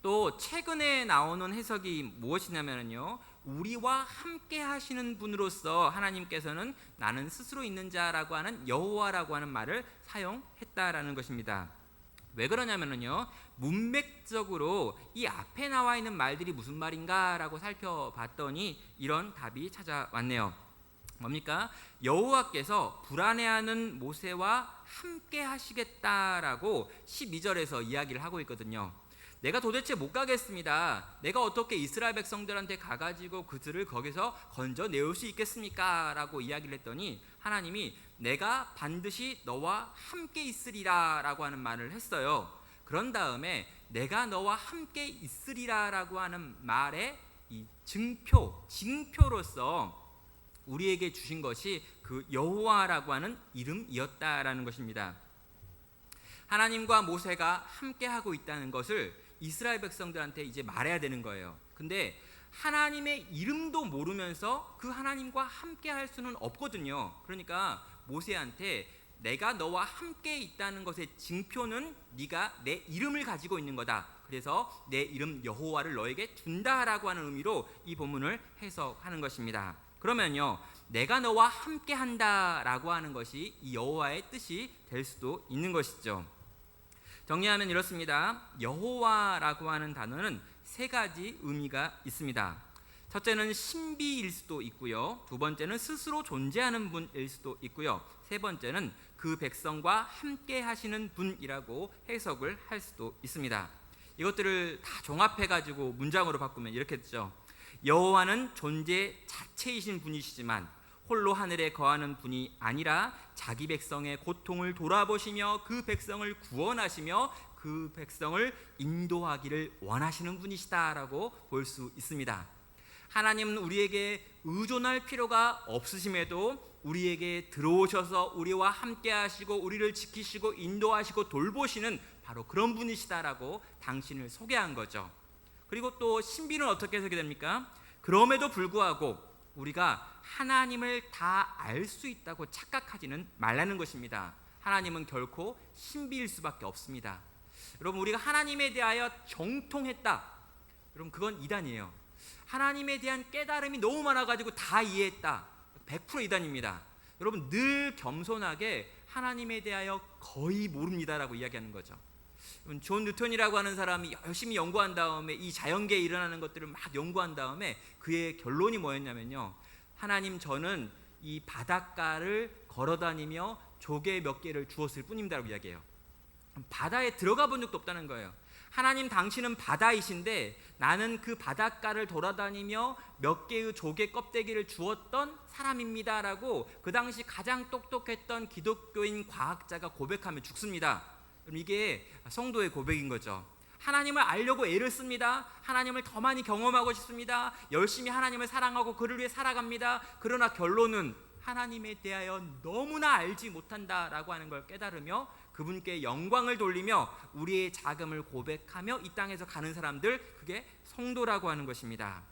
또 최근에 나오는 해석이 무엇이냐면요, 우리와 함께 하시는 분으로서 하나님께서는 나는 스스로 있는 자라고 하는 여호와라고 하는 말을 사용했다라는 것입니다. 왜 그러냐면요, 문맥적으로 이 앞에 나와 있는 말들이 무슨 말인가라고 살펴봤더니 이런 답이 찾아왔네요. 뭡니까? 여호와께서 불안해하는 모세와 함께 하시겠다라고 12절에서 이야기를 하고 있거든요. 내가 도대체 못 가겠습니다. 내가 어떻게 이스라엘 백성들한테 가가지고 그들을 거기서 건져 내올 수 있겠습니까? 라고 이야기를 했더니 하나님이 내가 반드시 너와 함께 있으리라 라고 하는 말을 했어요. 그런 다음에 내가 너와 함께 있으리라 라고 하는 말의 이 징표로서 우리에게 주신 것이 그 여호와라고 하는 이름이었다라는 것입니다. 하나님과 모세가 함께 하고 있다는 것을 이스라엘 백성들한테 이제 말해야 되는 거예요. 근데 하나님의 이름도 모르면서 그 하나님과 함께 할 수는 없거든요. 그러니까 모세한테 내가 너와 함께 있다는 것의 징표는 네가 내 이름을 가지고 있는 거다. 그래서 내 이름 여호와를 너에게 준다라고 하는 의미로 이 본문을 해석하는 것입니다. 그러면요, 내가 너와 함께 한다라고 하는 것이 이 여호와의 뜻이 될 수도 있는 것이죠. 정리하면 이렇습니다. 여호와라고 하는 단어는 세 가지 의미가 있습니다. 첫째는 신비일 수도 있고요, 두 번째는 스스로 존재하는 분일 수도 있고요, 세 번째는 그 백성과 함께 하시는 분이라고 해석을 할 수도 있습니다. 이것들을 다 종합해 가지고 문장으로 바꾸면 이렇게 되죠. 여호와는 존재 자체이신 분이시지만 홀로 하늘에 거하는 분이 아니라 자기 백성의 고통을 돌아보시며 그 백성을 구원하시며 그 백성을 인도하기를 원하시는 분이시다라고 볼 수 있습니다. 하나님은 우리에게 의존할 필요가 없으심에도 우리에게 들어오셔서 우리와 함께 하시고 우리를 지키시고 인도하시고 돌보시는 바로 그런 분이시다라고 당신을 소개한 거죠. 그리고 또 신비는 어떻게 해석이 됩니까? 그럼에도 불구하고 우리가 하나님을 다 알 수 있다고 착각하지는 말라는 것입니다. 하나님은 결코 신비일 수밖에 없습니다. 여러분, 우리가 하나님에 대하여 정통했다, 여러분 그건 이단이에요. 하나님에 대한 깨달음이 너무 많아가지고 다 이해했다, 100% 이단입니다. 여러분, 늘 겸손하게 하나님에 대하여 거의 모릅니다라고 이야기하는 거죠. 존 뉴턴이라고 하는 사람이 열심히 연구한 다음에 이 자연계에 일어나는 것들을 막 연구한 다음에 그의 결론이 뭐였냐면요, 하나님, 저는 이 바닷가를 걸어다니며 조개 몇 개를 주었을 뿐입니다라고 이야기해요. 바다에 들어가 본 적도 없다는 거예요. 하나님, 당신은 바다이신데 나는 그 바닷가를 돌아다니며 몇 개의 조개 껍데기를 주었던 사람입니다라고 그 당시 가장 똑똑했던 기독교인 과학자가 고백하며 죽습니다. 그럼 이게 성도의 고백인 거죠. 하나님을 알려고 애를 씁니다. 하나님을 더 많이 경험하고 싶습니다. 열심히 하나님을 사랑하고 그를 위해 살아갑니다. 그러나 결론은 하나님에 대하여 너무나 알지 못한다라고 하는 걸 깨달으며 그분께 영광을 돌리며 우리의 자금을 고백하며 이 땅에서 가는 사람들, 그게 성도라고 하는 것입니다.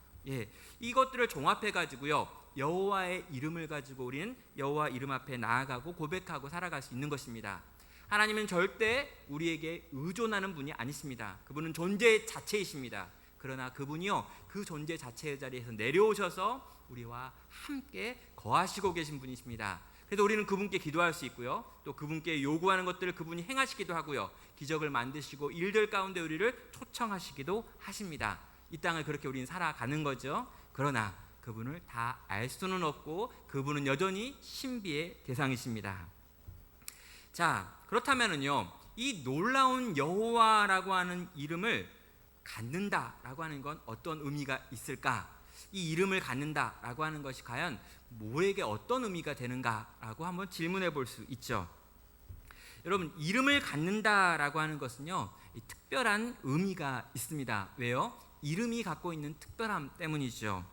이것들을 종합해 가지고요, 여호와의 이름을 가지고 우리는 여호와 이름 앞에 나아가고 고백하고 살아갈 수 있는 것입니다. 하나님은 절대 우리에게 의존하는 분이 아니십니다. 그분은 존재 자체이십니다. 그러나 그분이요, 그 존재 자체의 자리에서 내려오셔서 우리와 함께 거하시고 계신 분이십니다. 그래서 우리는 그분께 기도할 수 있고요, 또 그분께 요구하는 것들을 그분이 행하시기도 하고요, 기적을 만드시고 일들 가운데 우리를 초청하시기도 하십니다. 이 땅을 그렇게 우리는 살아가는 거죠. 그러나 그분을 다 알 수는 없고 그분은 여전히 신비의 대상이십니다. 자, 그렇다면은요, 이 놀라운 여호와라고 하는 이름을 갖는다라고 하는 건 어떤 의미가 있을까? 이 이름을 갖는다라고 하는 것이 과연 뭐에게 어떤 의미가 되는가라고 한번 질문해 볼 수 있죠. 여러분, 이름을 갖는다라고 하는 것은요, 특별한 의미가 있습니다. 왜요? 이름이 갖고 있는 특별함 때문이죠.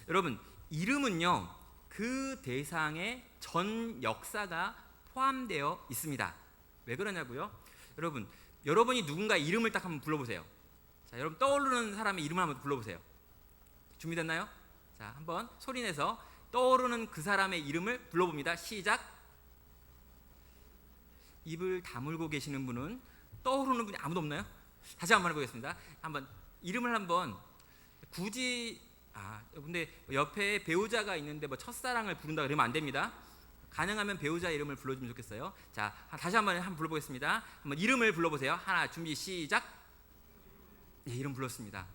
여러분, 이름은요, 그 대상의 전 역사가 포함되어 있습니다. 왜 그러냐고요? 여러분, 여러분이 누군가 이름을 딱 한번 불러보세요. 자, 여러분 떠오르는 사람의 이름을 한번 불러보세요. 준비됐나요? 자, 한번 소리내서 떠오르는 그 사람의 이름을 불러봅니다. 시작. 입을 다물고 계시는 분은 떠오르는 분이 아무도 없나요? 다시 한번 해보겠습니다. 한번 이름을 한번 굳이 근데 옆에 배우자가 있는데 뭐 첫사랑을 부른다 그러면 안 됩니다. 가능하면 배우자 이름을 불러주면 좋겠어요. 자, 다시 한번 불러보겠습니다. 한번 이름을 불러보세요. 하나, 준비, 시작. 네, 이름 불렀습니다.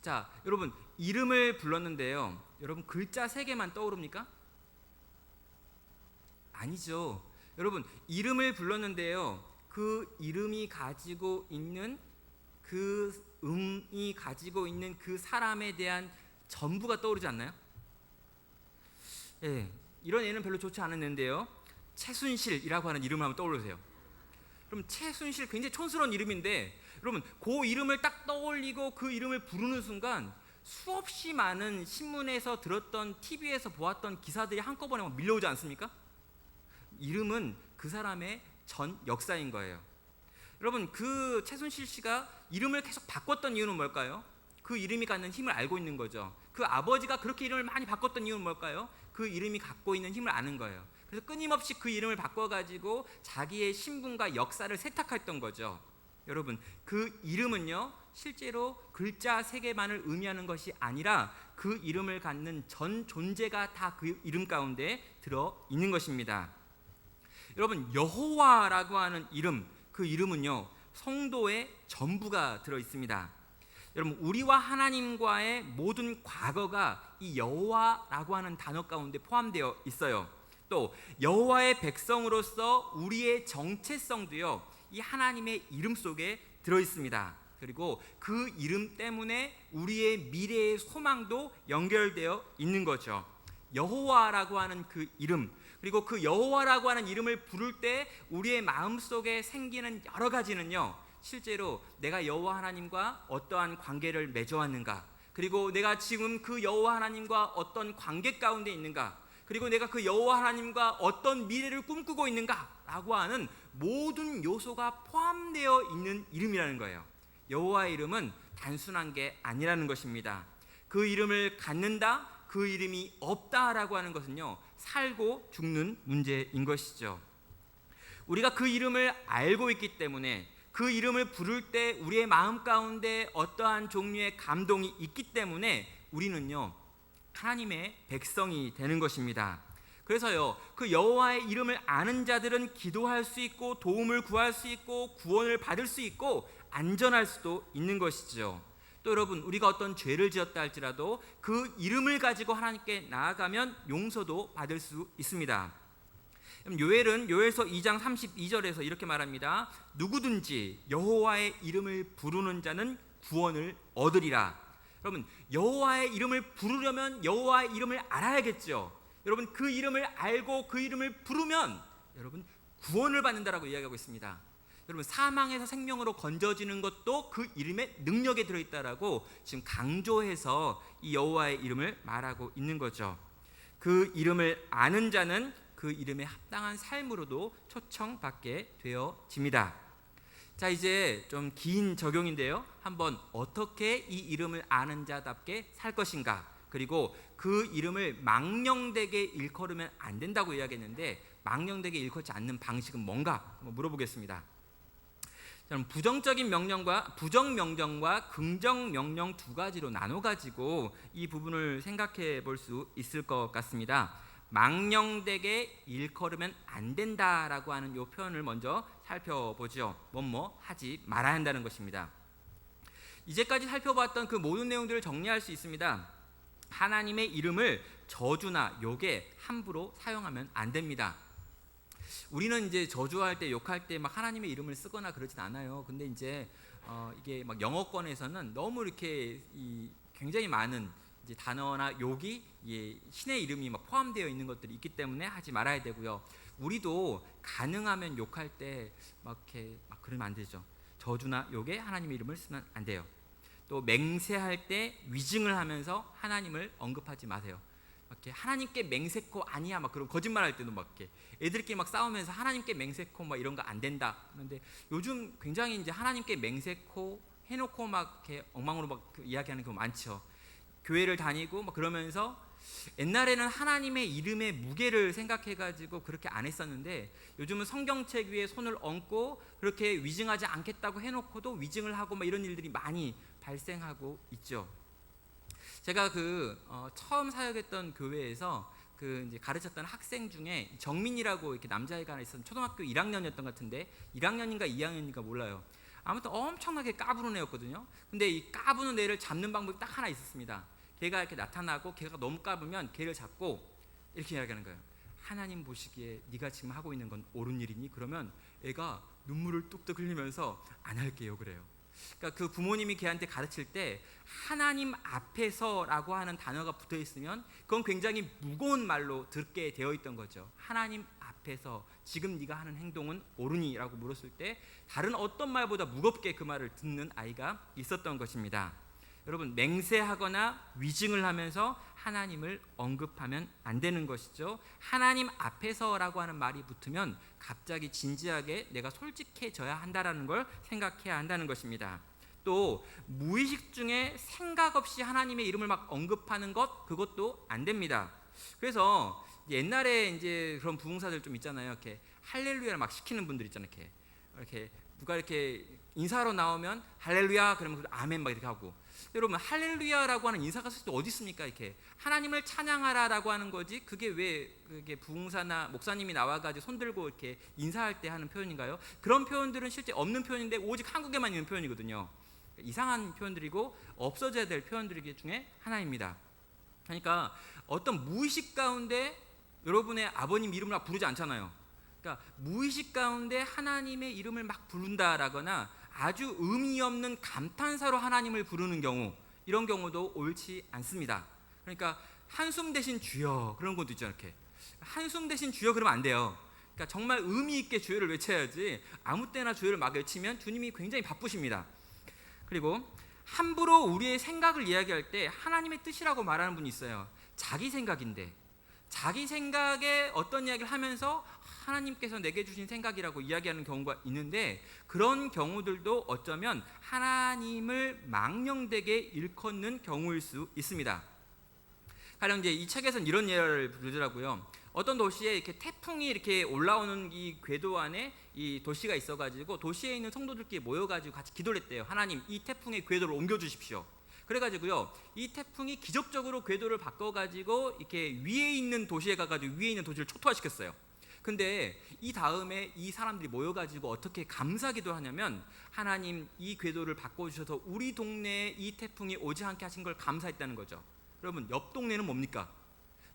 자, 여러분 이름을 불렀는데요. 여러분 글자 3개만 떠오릅니까? 아니죠. 여러분 이름을 불렀는데요. 그 이름이 가지고 있는 그 사람에 대한 전부가 떠오르지 않나요? 예, 이런 애는 별로 좋지 않은 애인데요. 최순실이라고 하는 이름을 한번 떠올리세요. 그럼 최순실 굉장히 촌스러운 이름인데 여러분 그 이름을 딱 떠올리고 그 이름을 부르는 순간 수없이 많은 신문에서 들었던 TV에서 보았던 기사들이 한꺼번에 막 밀려오지 않습니까? 이름은 그 사람의 전 역사인 거예요. 여러분 그 최순실 씨가 이름을 계속 바꿨던 이유는 뭘까요? 그 이름이 갖는 힘을 알고 있는 거죠. 그 아버지가 그렇게 이름을 많이 바꿨던 이유는 뭘까요? 그 이름이 갖고 있는 힘을 아는 거예요. 그래서 끊임없이 그 이름을 바꿔가지고 자기의 신분과 역사를 세탁했던 거죠. 여러분 그 이름은요 실제로 글자 3개만을 의미하는 것이 아니라 그 이름을 갖는 전 존재가 다 그 이름 가운데 들어 있는 것입니다. 여러분 여호와라고 하는 이름, 그 이름은요 성도의 전부가 들어 있습니다. 여러분 우리와 하나님과의 모든 과거가 이 여호와라고 하는 단어 가운데 포함되어 있어요. 또 여호와의 백성으로서 우리의 정체성도요 이 하나님의 이름 속에 들어 있습니다. 그리고 그 이름 때문에 우리의 미래의 소망도 연결되어 있는 거죠. 여호와라고 하는 그 이름, 그리고 그 여호와라고 하는 이름을 부를 때 우리의 마음속에 생기는 여러 가지는요 실제로 내가 여호와 하나님과 어떠한 관계를 맺어왔는가, 그리고 내가 지금 그 여호와 하나님과 어떤 관계 가운데 있는가, 그리고 내가 그 여호와 하나님과 어떤 미래를 꿈꾸고 있는가라고 하는 모든 요소가 포함되어 있는 이름이라는 거예요. 여호와의 이름은 단순한 게 아니라는 것입니다. 그 이름을 갖는다, 그 이름이 없다라고 하는 것은요 살고 죽는 문제인 것이죠. 우리가 그 이름을 알고 있기 때문에 그 이름을 부를 때 우리의 마음 가운데 어떠한 종류의 감동이 있기 때문에 우리는요 하나님의 백성이 되는 것입니다. 그래서요 그 여호와의 이름을 아는 자들은 기도할 수 있고 도움을 구할 수 있고 구원을 받을 수 있고 안전할 수도 있는 것이죠. 또 여러분 우리가 어떤 죄를 지었다 할지라도 그 이름을 가지고 하나님께 나아가면 용서도 받을 수 있습니다. 요엘은 요엘서 2장 32절에서 이렇게 말합니다. 누구든지 여호와의 이름을 부르는 자는 구원을 얻으리라. 여러분 여호와의 이름을 부르려면 여호와의 이름을 알아야겠죠. 여러분 그 이름을 알고 그 이름을 부르면 여러분 구원을 받는다라고 이야기하고 있습니다. 여러분 사망에서 생명으로 건져지는 것도 그 이름의 능력에 들어있다라고 지금 강조해서 이 여호와의 이름을 말하고 있는 거죠. 그 이름을 아는 자는 그 이름에 합당한 삶으로도 초청받게 되어집니다. 자 이제 좀 긴 적용인데요. 한번 어떻게 이 이름을 아는 자답게 살 것인가, 그리고 그 이름을 망령되게 일컬으면 안 된다고 이야기했는데 망령되게 일컬지 않는 방식은 뭔가 한번 물어보겠습니다. 부정적인 명령과 부정 명령과 긍정 명령 두 가지로 나눠 가지고 이 부분을 생각해 볼 수 있을 것 같습니다. 망령되게 일컬으면 안 된다라고 하는 이 표현을 먼저 살펴보죠. 뭐뭐 하지 말아야 한다는 것입니다. 이제까지 살펴봤던 그 모든 내용들을 정리할 수 있습니다. 하나님의 이름을 저주나 욕에 함부로 사용하면 안 됩니다. 우리는 이제 저주할 때 욕할 때 막 하나님의 이름을 쓰거나 그러진 않아요. 근데 이제 이게 막 영어권에서는 너무 이렇게 굉장히 많은 이제 단어나 욕이 신의 이름이 막 포함되어 있는 것들이 있기 때문에 하지 말아야 되고요. 우리도 가능하면 욕할 때 막 이렇게 막 그러면 안 되죠. 저주나 욕에 하나님의 이름을 쓰면 안 돼요. 또 맹세할 때 위증을 하면서 하나님을 언급하지 마세요. 이렇게 하나님께 맹세코 아니야 막 그런 거짓말할 때도 막 이렇게 애들끼리 막 싸우면서 하나님께 맹세코 막 이런 거 안 된다. 그런데 요즘 굉장히 이제 하나님께 맹세코 해놓고 막 이렇게 엉망으로 막 이야기하는 경우 많죠. 교회를 다니고 막 그러면서 옛날에는 하나님의 이름의 무게를 생각해가지고 그렇게 안 했었는데 요즘은 성경책 위에 손을 얹고 그렇게 위증하지 않겠다고 해놓고도 위증을 하고 막 이런 일들이 많이 발생하고 있죠. 제가 처음 사역했던 교회에서 이제 가르쳤던 학생 중에 정민이라고 이렇게 남자애가 하나 있었는데 초등학교 1학년이었던 것 같은데 1학년인가 2학년인가 몰라요. 아무튼 엄청나게 까부는 애였거든요. 근데 이 까부는 애를 잡는 방법이 딱 하나 있었습니다. 걔가 이렇게 나타나고 걔가 너무 까부면 걔를 잡고 이렇게 이야기하는 거예요. 하나님 보시기에 네가 지금 하고 있는 건 옳은 일이니? 그러면 애가 눈물을 뚝뚝 흘리면서 안 할게요 그래요. 그러니까 그 부모님이 걔한테 가르칠 때 하나님 앞에서라고 하는 단어가 붙어 있으면 그건 굉장히 무거운 말로 듣게 되어 있던 거죠. 하나님 앞에서 지금 네가 하는 행동은 옳으니라고 물었을 때 다른 어떤 말보다 무겁게 그 말을 듣는 아이가 있었던 것입니다. 여러분, 맹세하거나 위증을 하면서 하나님을 언급하면 안 되는 것이죠. 하나님 앞에서라고 하는 말이 붙으면 갑자기 진지하게 내가 솔직해져야 한다라는 걸 생각해야 한다는 것입니다. 또 무의식 중에 생각 없이 하나님의 이름을 막 언급하는 것, 그것도 안 됩니다. 그래서 옛날에 이제 그런 부흥사들 좀 있잖아요. 이렇게 할렐루야를 막 시키는 분들 있잖아요. 이렇게 누가 이렇게 인사로 나오면 할렐루야 그러면 아멘 막 이렇게 하고. 여러분, 할렐루야라고 하는 인사가 사실 어디 있습니까? 이렇게 하나님을 찬양하라라고 하는 거지. 그게 왜 그게 부흥사나 목사님이 나와가지고 손 들고 이렇게 인사할 때 하는 표현인가요? 그런 표현들은 실제 없는 표현인데 오직 한국에만 있는 표현이거든요. 이상한 표현들이고 없어져야 될 표현들 중에 하나입니다. 그러니까 어떤 무의식 가운데 여러분의 아버님 이름을 막 부르지 않잖아요. 그러니까 무의식 가운데 하나님의 이름을 막 부른다라거나 아주 의미 없는 감탄사로 하나님을 부르는 경우, 이런 경우도 옳지 않습니다. 그러니까 한숨 대신 주여 그런 것도 있죠. 이렇게 한숨 대신 주여 그러면 안 돼요. 그러니까 정말 의미 있게 주여를 외쳐야지 아무 때나 주여를 막 외치면 주님이 굉장히 바쁘십니다. 그리고 함부로 우리의 생각을 이야기할 때 하나님의 뜻이라고 말하는 분이 있어요. 자기 생각인데 자기 생각에 어떤 이야기를 하면서 하나님께서 내게 주신 생각이라고 이야기하는 경우가 있는데 그런 경우들도 어쩌면 하나님을 망령되게 일컫는 경우일 수 있습니다. 가령 이제 이 책에서는 이런 예를 부르더라고요. 어떤 도시에 이렇게 태풍이 이렇게 올라오는 이 궤도 안에 이 도시가 있어가지고 도시에 있는 성도들끼리 모여가지고 같이 기도를 했대요. 하나님, 이 태풍의 궤도를 옮겨주십시오. 그래가지고요, 이 태풍이 기적적으로 궤도를 바꿔가지고 이렇게 위에 있는 도시에 가가지고 위에 있는 도시를 초토화시켰어요. 근데 이 다음에 이 사람들이 모여가지고 어떻게 감사기도를 하냐면 하나님, 이 궤도를 바꿔주셔서 우리 동네에 이 태풍이 오지 않게 하신 걸 감사했다는 거죠. 여러분, 옆 동네는 뭡니까?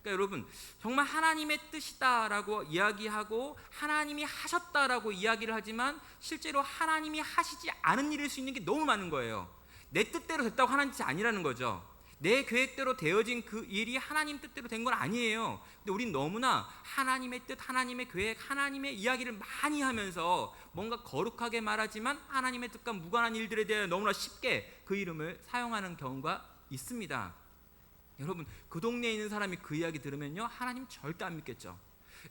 그러니까 여러분, 정말 하나님의 뜻이다라고 이야기하고 하나님이 하셨다라고 이야기를 하지만 실제로 하나님이 하시지 않은 일일 수 있는 게 너무 많은 거예요. 내 뜻대로 됐다고 하나님 뜻이 아니라는 거죠. 내 계획대로 되어진 그 일이 하나님 뜻대로 된 건 아니에요. 근데 우린 너무나 하나님의 뜻, 하나님의 계획, 하나님의 이야기를 많이 하면서 뭔가 거룩하게 말하지만 하나님의 뜻과 무관한 일들에 대해 너무나 쉽게 그 이름을 사용하는 경우가 있습니다. 여러분, 그 동네에 있는 사람이 그 이야기 들으면요, 하나님 절대 안 믿겠죠.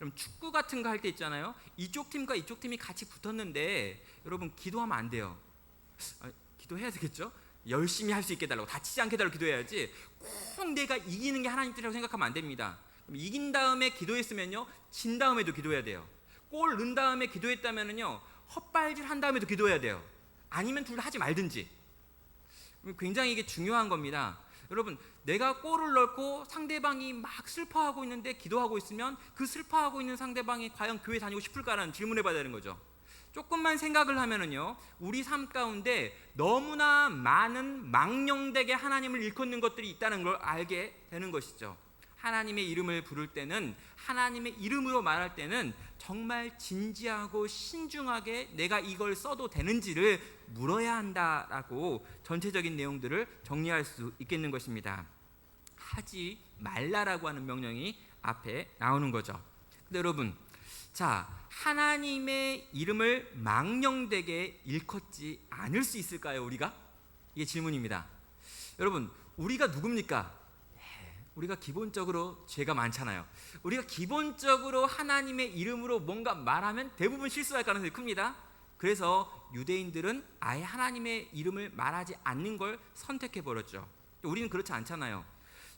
여러분, 축구 같은 거 할 때 있잖아요. 이쪽 팀과 이쪽 팀이 같이 붙었는데 여러분, 기도하면 안 돼요. 기도해야 되겠죠? 열심히 할 수 있게 해달라고, 다치지 않게 해달라고 기도해야지 꼭 내가 이기는 게 하나님 뜻이라고 생각하면 안 됩니다. 이긴 다음에 기도했으면요, 진 다음에도 기도해야 돼요. 골 넣은 다음에 기도했다면요, 헛발질 한 다음에도 기도해야 돼요. 아니면 둘 다 하지 말든지. 굉장히 이게 중요한 겁니다. 여러분, 내가 골을 넣고 상대방이 막 슬퍼하고 있는데 기도하고 있으면 그 슬퍼하고 있는 상대방이 과연 교회 다니고 싶을까라는 질문을 해봐야 되는 거죠. 조금만 생각을 하면은요, 우리 삶 가운데 너무나 많은 망령되게 하나님을 일컫는 것들이 있다는 걸 알게 되는 것이죠. 하나님의 이름을 부를 때는, 하나님의 이름으로 말할 때는 정말 진지하고 신중하게 내가 이걸 써도 되는지를 물어야 한다라고 전체적인 내용들을 정리할 수 있겠는 것입니다. 하지 말라라고 하는 명령이 앞에 나오는 거죠. 근데 여러분, 자, 하나님의 이름을 망령되게 일컫지 않을 수 있을까요, 우리가? 이게 질문입니다. 여러분, 우리가 누굽니까? 우리가 기본적으로 죄가 많잖아요. 우리가 기본적으로 하나님의 이름으로 뭔가 말하면 대부분 실수할 가능성이 큽니다. 그래서 유대인들은 아예 하나님의 이름을 말하지 않는 걸 선택해 버렸죠. 우리는 그렇지 않잖아요.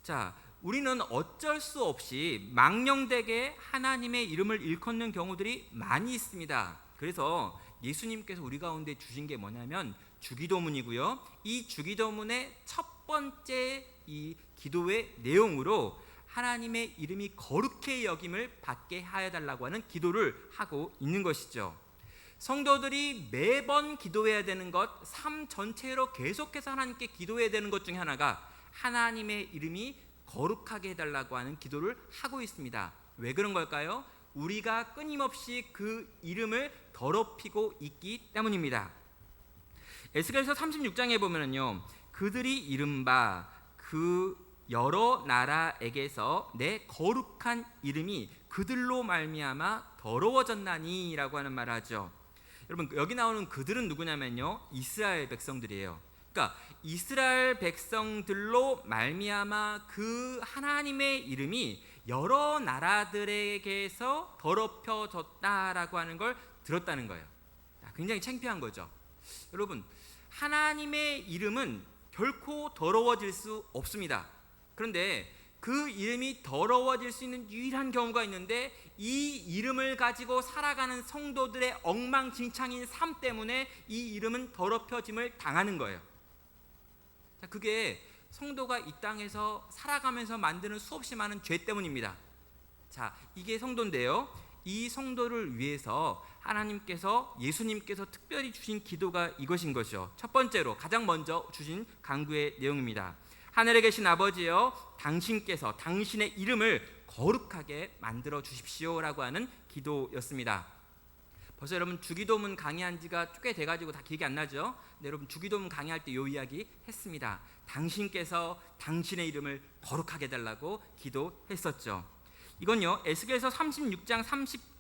자, 우리는 어쩔 수 없이 망령되게 하나님의 이름을 일컫는 경우들이 많이 있습니다. 그래서 예수님께서 우리 가운데 주신 게 뭐냐면 주기도문이고요. 이 주기도문의 첫 번째 이 기도의 내용으로 하나님의 이름이 거룩히 여김을 받게 하여 달라고 하는 기도를 하고 있는 것이죠. 성도들이 매번 기도해야 되는 것, 삶 전체로 계속해서 하나님께 기도해야 되는 것 중에 하나가 하나님의 이름이 거룩하게 해달라고 하는 기도를 하고 있습니다. 왜 그런 걸까요? 우리가 끊임없이 그 이름을 더럽히고 있기 때문입니다. 에스겔서 36장에 보면은요, 그들이 이른바 그 여러 나라에게서 내 거룩한 이름이 그들로 말미암아 더러워졌나니라고 하는 말을 하죠. 여러분, 여기 나오는 그들은 누구냐면요, 이스라엘 백성들이에요. 그러니까 이스라엘 백성들로 말미암아 그 하나님의 이름이 여러 나라들에게서 더럽혀졌다라고 하는 걸 들었다는 거예요. 굉장히 창피한 거죠. 여러분, 하나님의 이름은 결코 더러워질 수 없습니다. 그런데 그 이름이 더러워질 수 있는 유일한 경우가 있는데, 이 이름을 가지고 살아가는 성도들의 엉망진창인 삶 때문에 이 이름은 더럽혀짐을 당하는 거예요. 그게 성도가 이 땅에서 살아가면서 만드는 수없이 많은 죄 때문입니다. 자, 이게 성도인데요, 이 성도를 위해서 하나님께서, 예수님께서 특별히 주신 기도가 이것인 것이죠. 첫 번째로 가장 먼저 주신 간구의 내용입니다. 하늘에 계신 아버지여, 당신께서 당신의 이름을 거룩하게 만들어 주십시오라고 하는 기도였습니다. 벌써 여러분 주기도문 강의한 지가 꽤 돼가지고 다 기억이 안 나죠? 네, 여러분 주기도문 강의할 때 이 이야기 했습니다. 당신께서 당신의 이름을 거룩하게 해달라고 기도했었죠. 이건요, 에스겔서 36장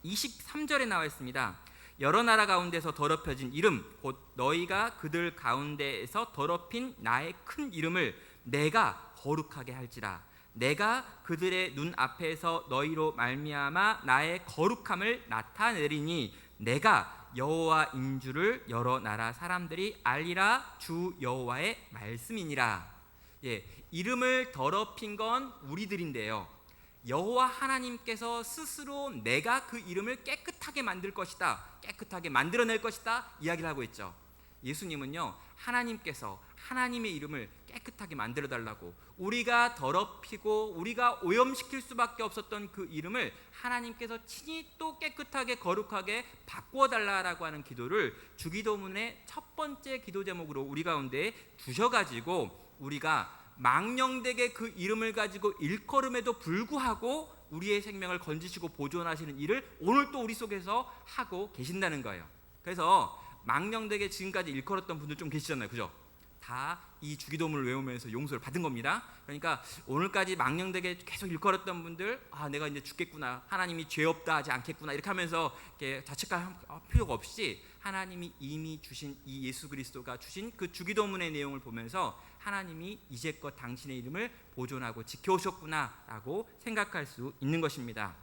23절에 나와 있습니다. 여러 나라 가운데서 더럽혀진 이름, 곧 너희가 그들 가운데에서 더럽힌 나의 큰 이름을 내가 거룩하게 할지라. 내가 그들의 눈 앞에서 너희로 말미암아 나의 거룩함을 나타내리니 내가 여호와인 줄을 여러 나라 사람들이 알리라. 주 여호와의 말씀이니라. 예, 이름을 더럽힌 건 우리들인데요, 여호와 하나님께서 스스로 내가 그 이름을 깨끗하게 만들 것이다, 깨끗하게 만들어낼 것이다 이야기를 하고 있죠. 예수님은요, 하나님께서 하나님의 이름을 깨끗하게 만들어 달라고, 우리가 더럽히고 우리가 오염시킬 수밖에 없었던 그 이름을 하나님께서 친히 또 깨끗하게 거룩하게 바꾸어 달라고 하는 기도를 주기도문의 첫 번째 기도 제목으로 우리 가운데 두셔가지고, 우리가 망령되게 그 이름을 가지고 일컬음에도 불구하고 우리의 생명을 건지시고 보존하시는 일을 오늘 또 우리 속에서 하고 계신다는 거예요. 그래서 망령되게 지금까지 일컬었던 분들 좀 계시잖아요, 그죠? 다 이 주기도문을 외우면서 용서를 받은 겁니다. 그러니까 오늘까지 망령되게 계속 일컬었던 분들, 아, 내가 이제 죽겠구나, 하나님이 죄 없다 하지 않겠구나, 이렇게 하면서 이렇게 자책할 필요가 없이 하나님이 이미 주신 이 예수 그리스도가 주신 그 주기도문의 내용을 보면서 하나님이 이제껏 당신의 이름을 보존하고 지켜오셨구나라고 생각할 수 있는 것입니다.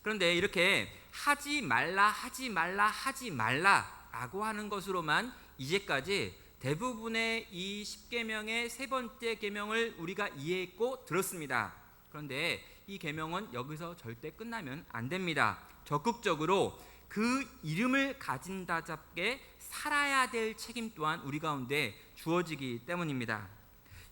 그런데 이렇게 하지 말라 하지 말라 하지 말라라고 하는 것으로만 이제까지 대부분의 이 10계명의 세 번째 계명을 우리가 이해했고 들었습니다. 그런데 이 계명은 여기서 절대 끝나면 안 됩니다. 적극적으로 그 이름을 가진다잡게 살아야 될 책임 또한 우리 가운데 주어지기 때문입니다.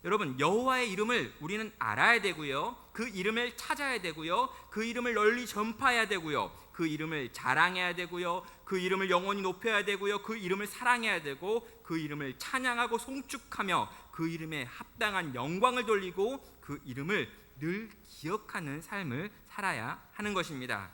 여러분, 여호와의 이름을 우리는 알아야 되고요, 그 이름을 찾아야 되고요, 그 이름을 널리 전파해야 되고요, 그 이름을 자랑해야 되고요, 그 이름을 영원히 높여야 되고요, 그 이름을 사랑해야 되고, 그 이름을 찬양하고 송축하며 그 이름에 합당한 영광을 돌리고 그 이름을 늘 기억하는 삶을 살아야 하는 것입니다.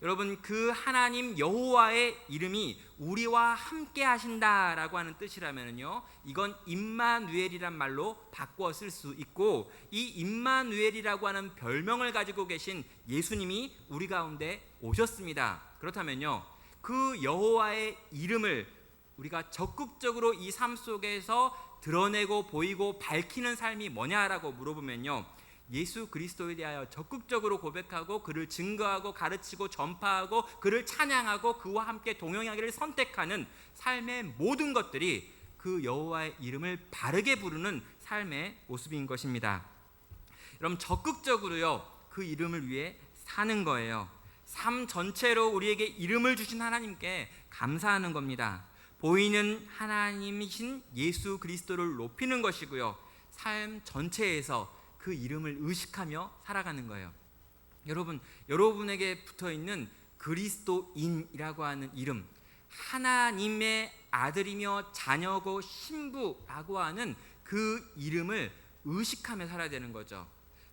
여러분, 그 하나님 여호와의 이름이 우리와 함께 하신다라고 하는 뜻이라면요, 이건 임마누엘이란 말로 바꿔 쓸 수 있고, 이 임마누엘이라고 하는 별명을 가지고 계신 예수님이 우리 가운데 오셨습니다. 그렇다면요, 그 여호와의 이름을 우리가 적극적으로 이 삶 속에서 드러내고 보이고 밝히는 삶이 뭐냐라고 물어보면요, 예수 그리스도에 대하여 적극적으로 고백하고 그를 증거하고 가르치고 전파하고 그를 찬양하고 그와 함께 동행하기를 선택하는 삶의 모든 것들이 그 여호와의 이름을 바르게 부르는 삶의 모습인 것입니다. 여러분, 적극적으로요 그 이름을 위해 사는 거예요. 삶 전체로 우리에게 이름을 주신 하나님께 감사하는 겁니다. 보이는 하나님이신 예수 그리스도를 높이는 것이고요, 삶 전체에서 그 이름을 의식하며 살아가는 거예요. 여러분, 여러분에게 붙어있는 그리스도인이라고 하는 이름, 하나님의 아들이며 자녀고 신부라고 하는 그 이름을 의식하며 살아야 되는 거죠.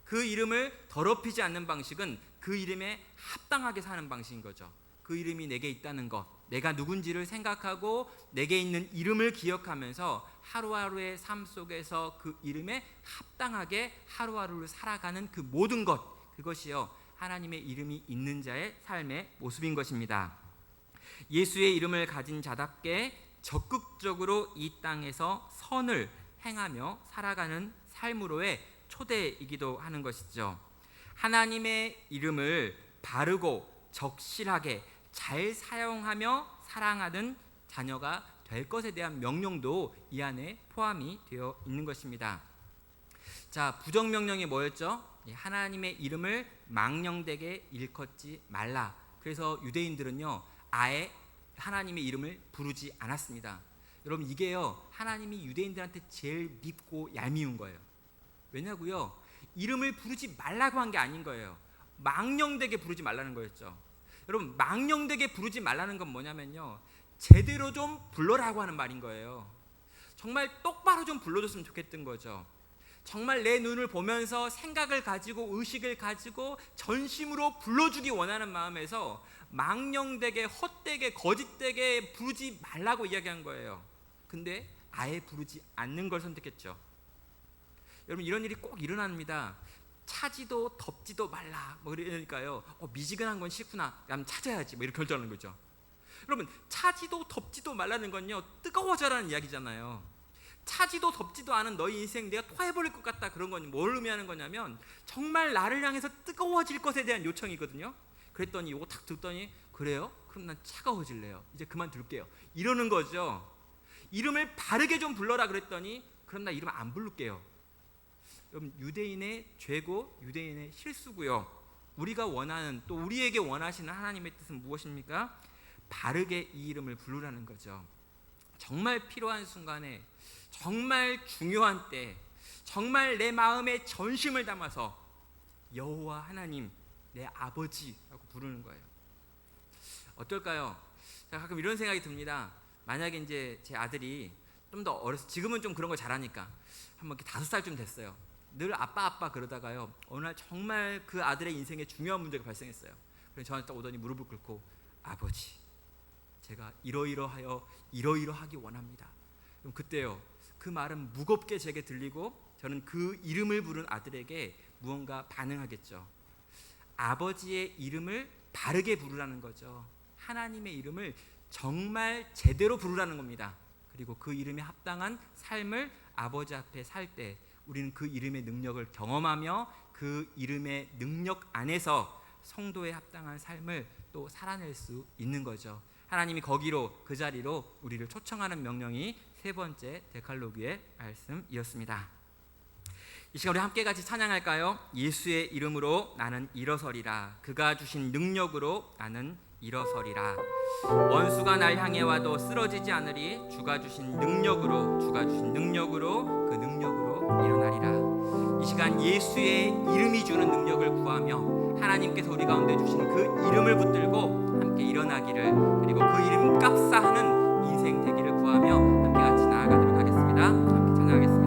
그 이름을 더럽히지 않는 방식은 그 이름에 합당하게 사는 방식인 거죠. 그 이름이 내게 있다는 것, 내가 누군지를 생각하고 내게 있는 이름을 기억하면서 하루하루의 삶 속에서 그 이름에 합당하게 하루하루를 살아가는 그 모든 것, 그것이요 하나님의 이름이 있는 자의 삶의 모습인 것입니다. 예수의 이름을 가진 자답게 적극적으로 이 땅에서 선을 행하며 살아가는 삶으로의 초대이기도 하는 것이죠. 하나님의 이름을 바르고 적실하게 잘 사용하며 사랑하는 자녀가 될 것에 대한 명령도 이 안에 포함이 되어 있는 것입니다. 자, 부정명령이 뭐였죠? 하나님의 이름을 망령되게 일컫지 말라. 그래서 유대인들은요 아예 하나님의 이름을 부르지 않았습니다. 여러분, 이게요 하나님이 유대인들한테 제일 밉고 얄미운 거예요. 왜냐고요? 이름을 부르지 말라고 한 게 아닌 거예요. 망령되게 부르지 말라는 거였죠. 여러분, 망령되게 부르지 말라는 건 뭐냐면요, 제대로 좀 불러라고 하는 말인 거예요. 정말 똑바로 좀 불러줬으면 좋겠던 거죠. 정말 내 눈을 보면서 생각을 가지고 의식을 가지고 전심으로 불러주기 원하는 마음에서 망령되게 헛되게 거짓되게 부르지 말라고 이야기한 거예요. 근데 아예 부르지 않는 걸 선택했죠. 여러분, 이런 일이 꼭 일어납니다. 차지도 덥지도 말라 뭐 이러니까요, 미지근한 건 싫구나, 그럼 찾아야지 뭐 이렇게 결정하는 거죠. 여러분, 차지도 덥지도 말라는 건요 뜨거워져라는 이야기잖아요. 차지도 덥지도 않은 너희 인생 내가 토해버릴 것 같다, 그런 건 뭘 의미하는 거냐면 정말 나를 향해서 뜨거워질 것에 대한 요청이거든요. 그랬더니 이거 탁 듣더니 그래요? 그럼 난 차가워질래요. 이제 그만둘게요. 이러는 거죠. 이름을 바르게 좀 불러라 그랬더니 그럼 나 이름 안 부를게요. 여러분, 유대인의 죄고 유대인의 실수고요. 우리가 원하는, 또 우리에게 원하시는 하나님의 뜻은 무엇입니까? 바르게 이 이름을 부르라는 거죠. 정말 필요한 순간에, 정말 중요한 때, 정말 내 마음에 전심을 담아서 여호와 하나님, 내 아버지라고 부르는 거예요. 어떨까요? 가끔 이런 생각이 듭니다. 만약에 이제 제 아들이 좀 더 어려서, 지금은 좀 그런 걸 잘하니까 한번 이렇게 5살쯤 됐어요. 늘 아빠 그러다가요 어느 날 정말 그 아들의 인생에 중요한 문제가 발생했어요. 그래서 저한테 딱 오더니 무릎을 꿇고, 아버지, 제가 이러이러하여 이러이러하기 원합니다. 그럼 그때요 그 말은 무겁게 제게 들리고 저는 그 이름을 부른 아들에게 무언가 반응하겠죠. 아버지의 이름을 바르게 부르라는 거죠. 하나님의 이름을 정말 제대로 부르라는 겁니다. 그리고 그 이름에 합당한 삶을 아버지 앞에 살 때 우리는 그 이름의 능력을 경험하며 그 이름의 능력 안에서 성도에 합당한 삶을 또 살아낼 수 있는 거죠. 하나님이 거기로, 그 자리로 우리를 초청하는 명령이 세 번째 데칼로그의 말씀이었습니다. 이 시간 우리 함께 같이 찬양할까요? 예수의 이름으로 나는 일어서리라. 그가 주신 능력으로 나는 일어서리라. 원수가 날 향해 와도 쓰러지지 않으리. 주가 주신 능력으로 그 능력으로 일어나리라. 이 시간 예수의 이름이 주는 능력을 구하며 하나님께서 우리 가운데 주신 그 이름을 붙들고 함께 일어나기를, 그리고 그 이름 값싸하는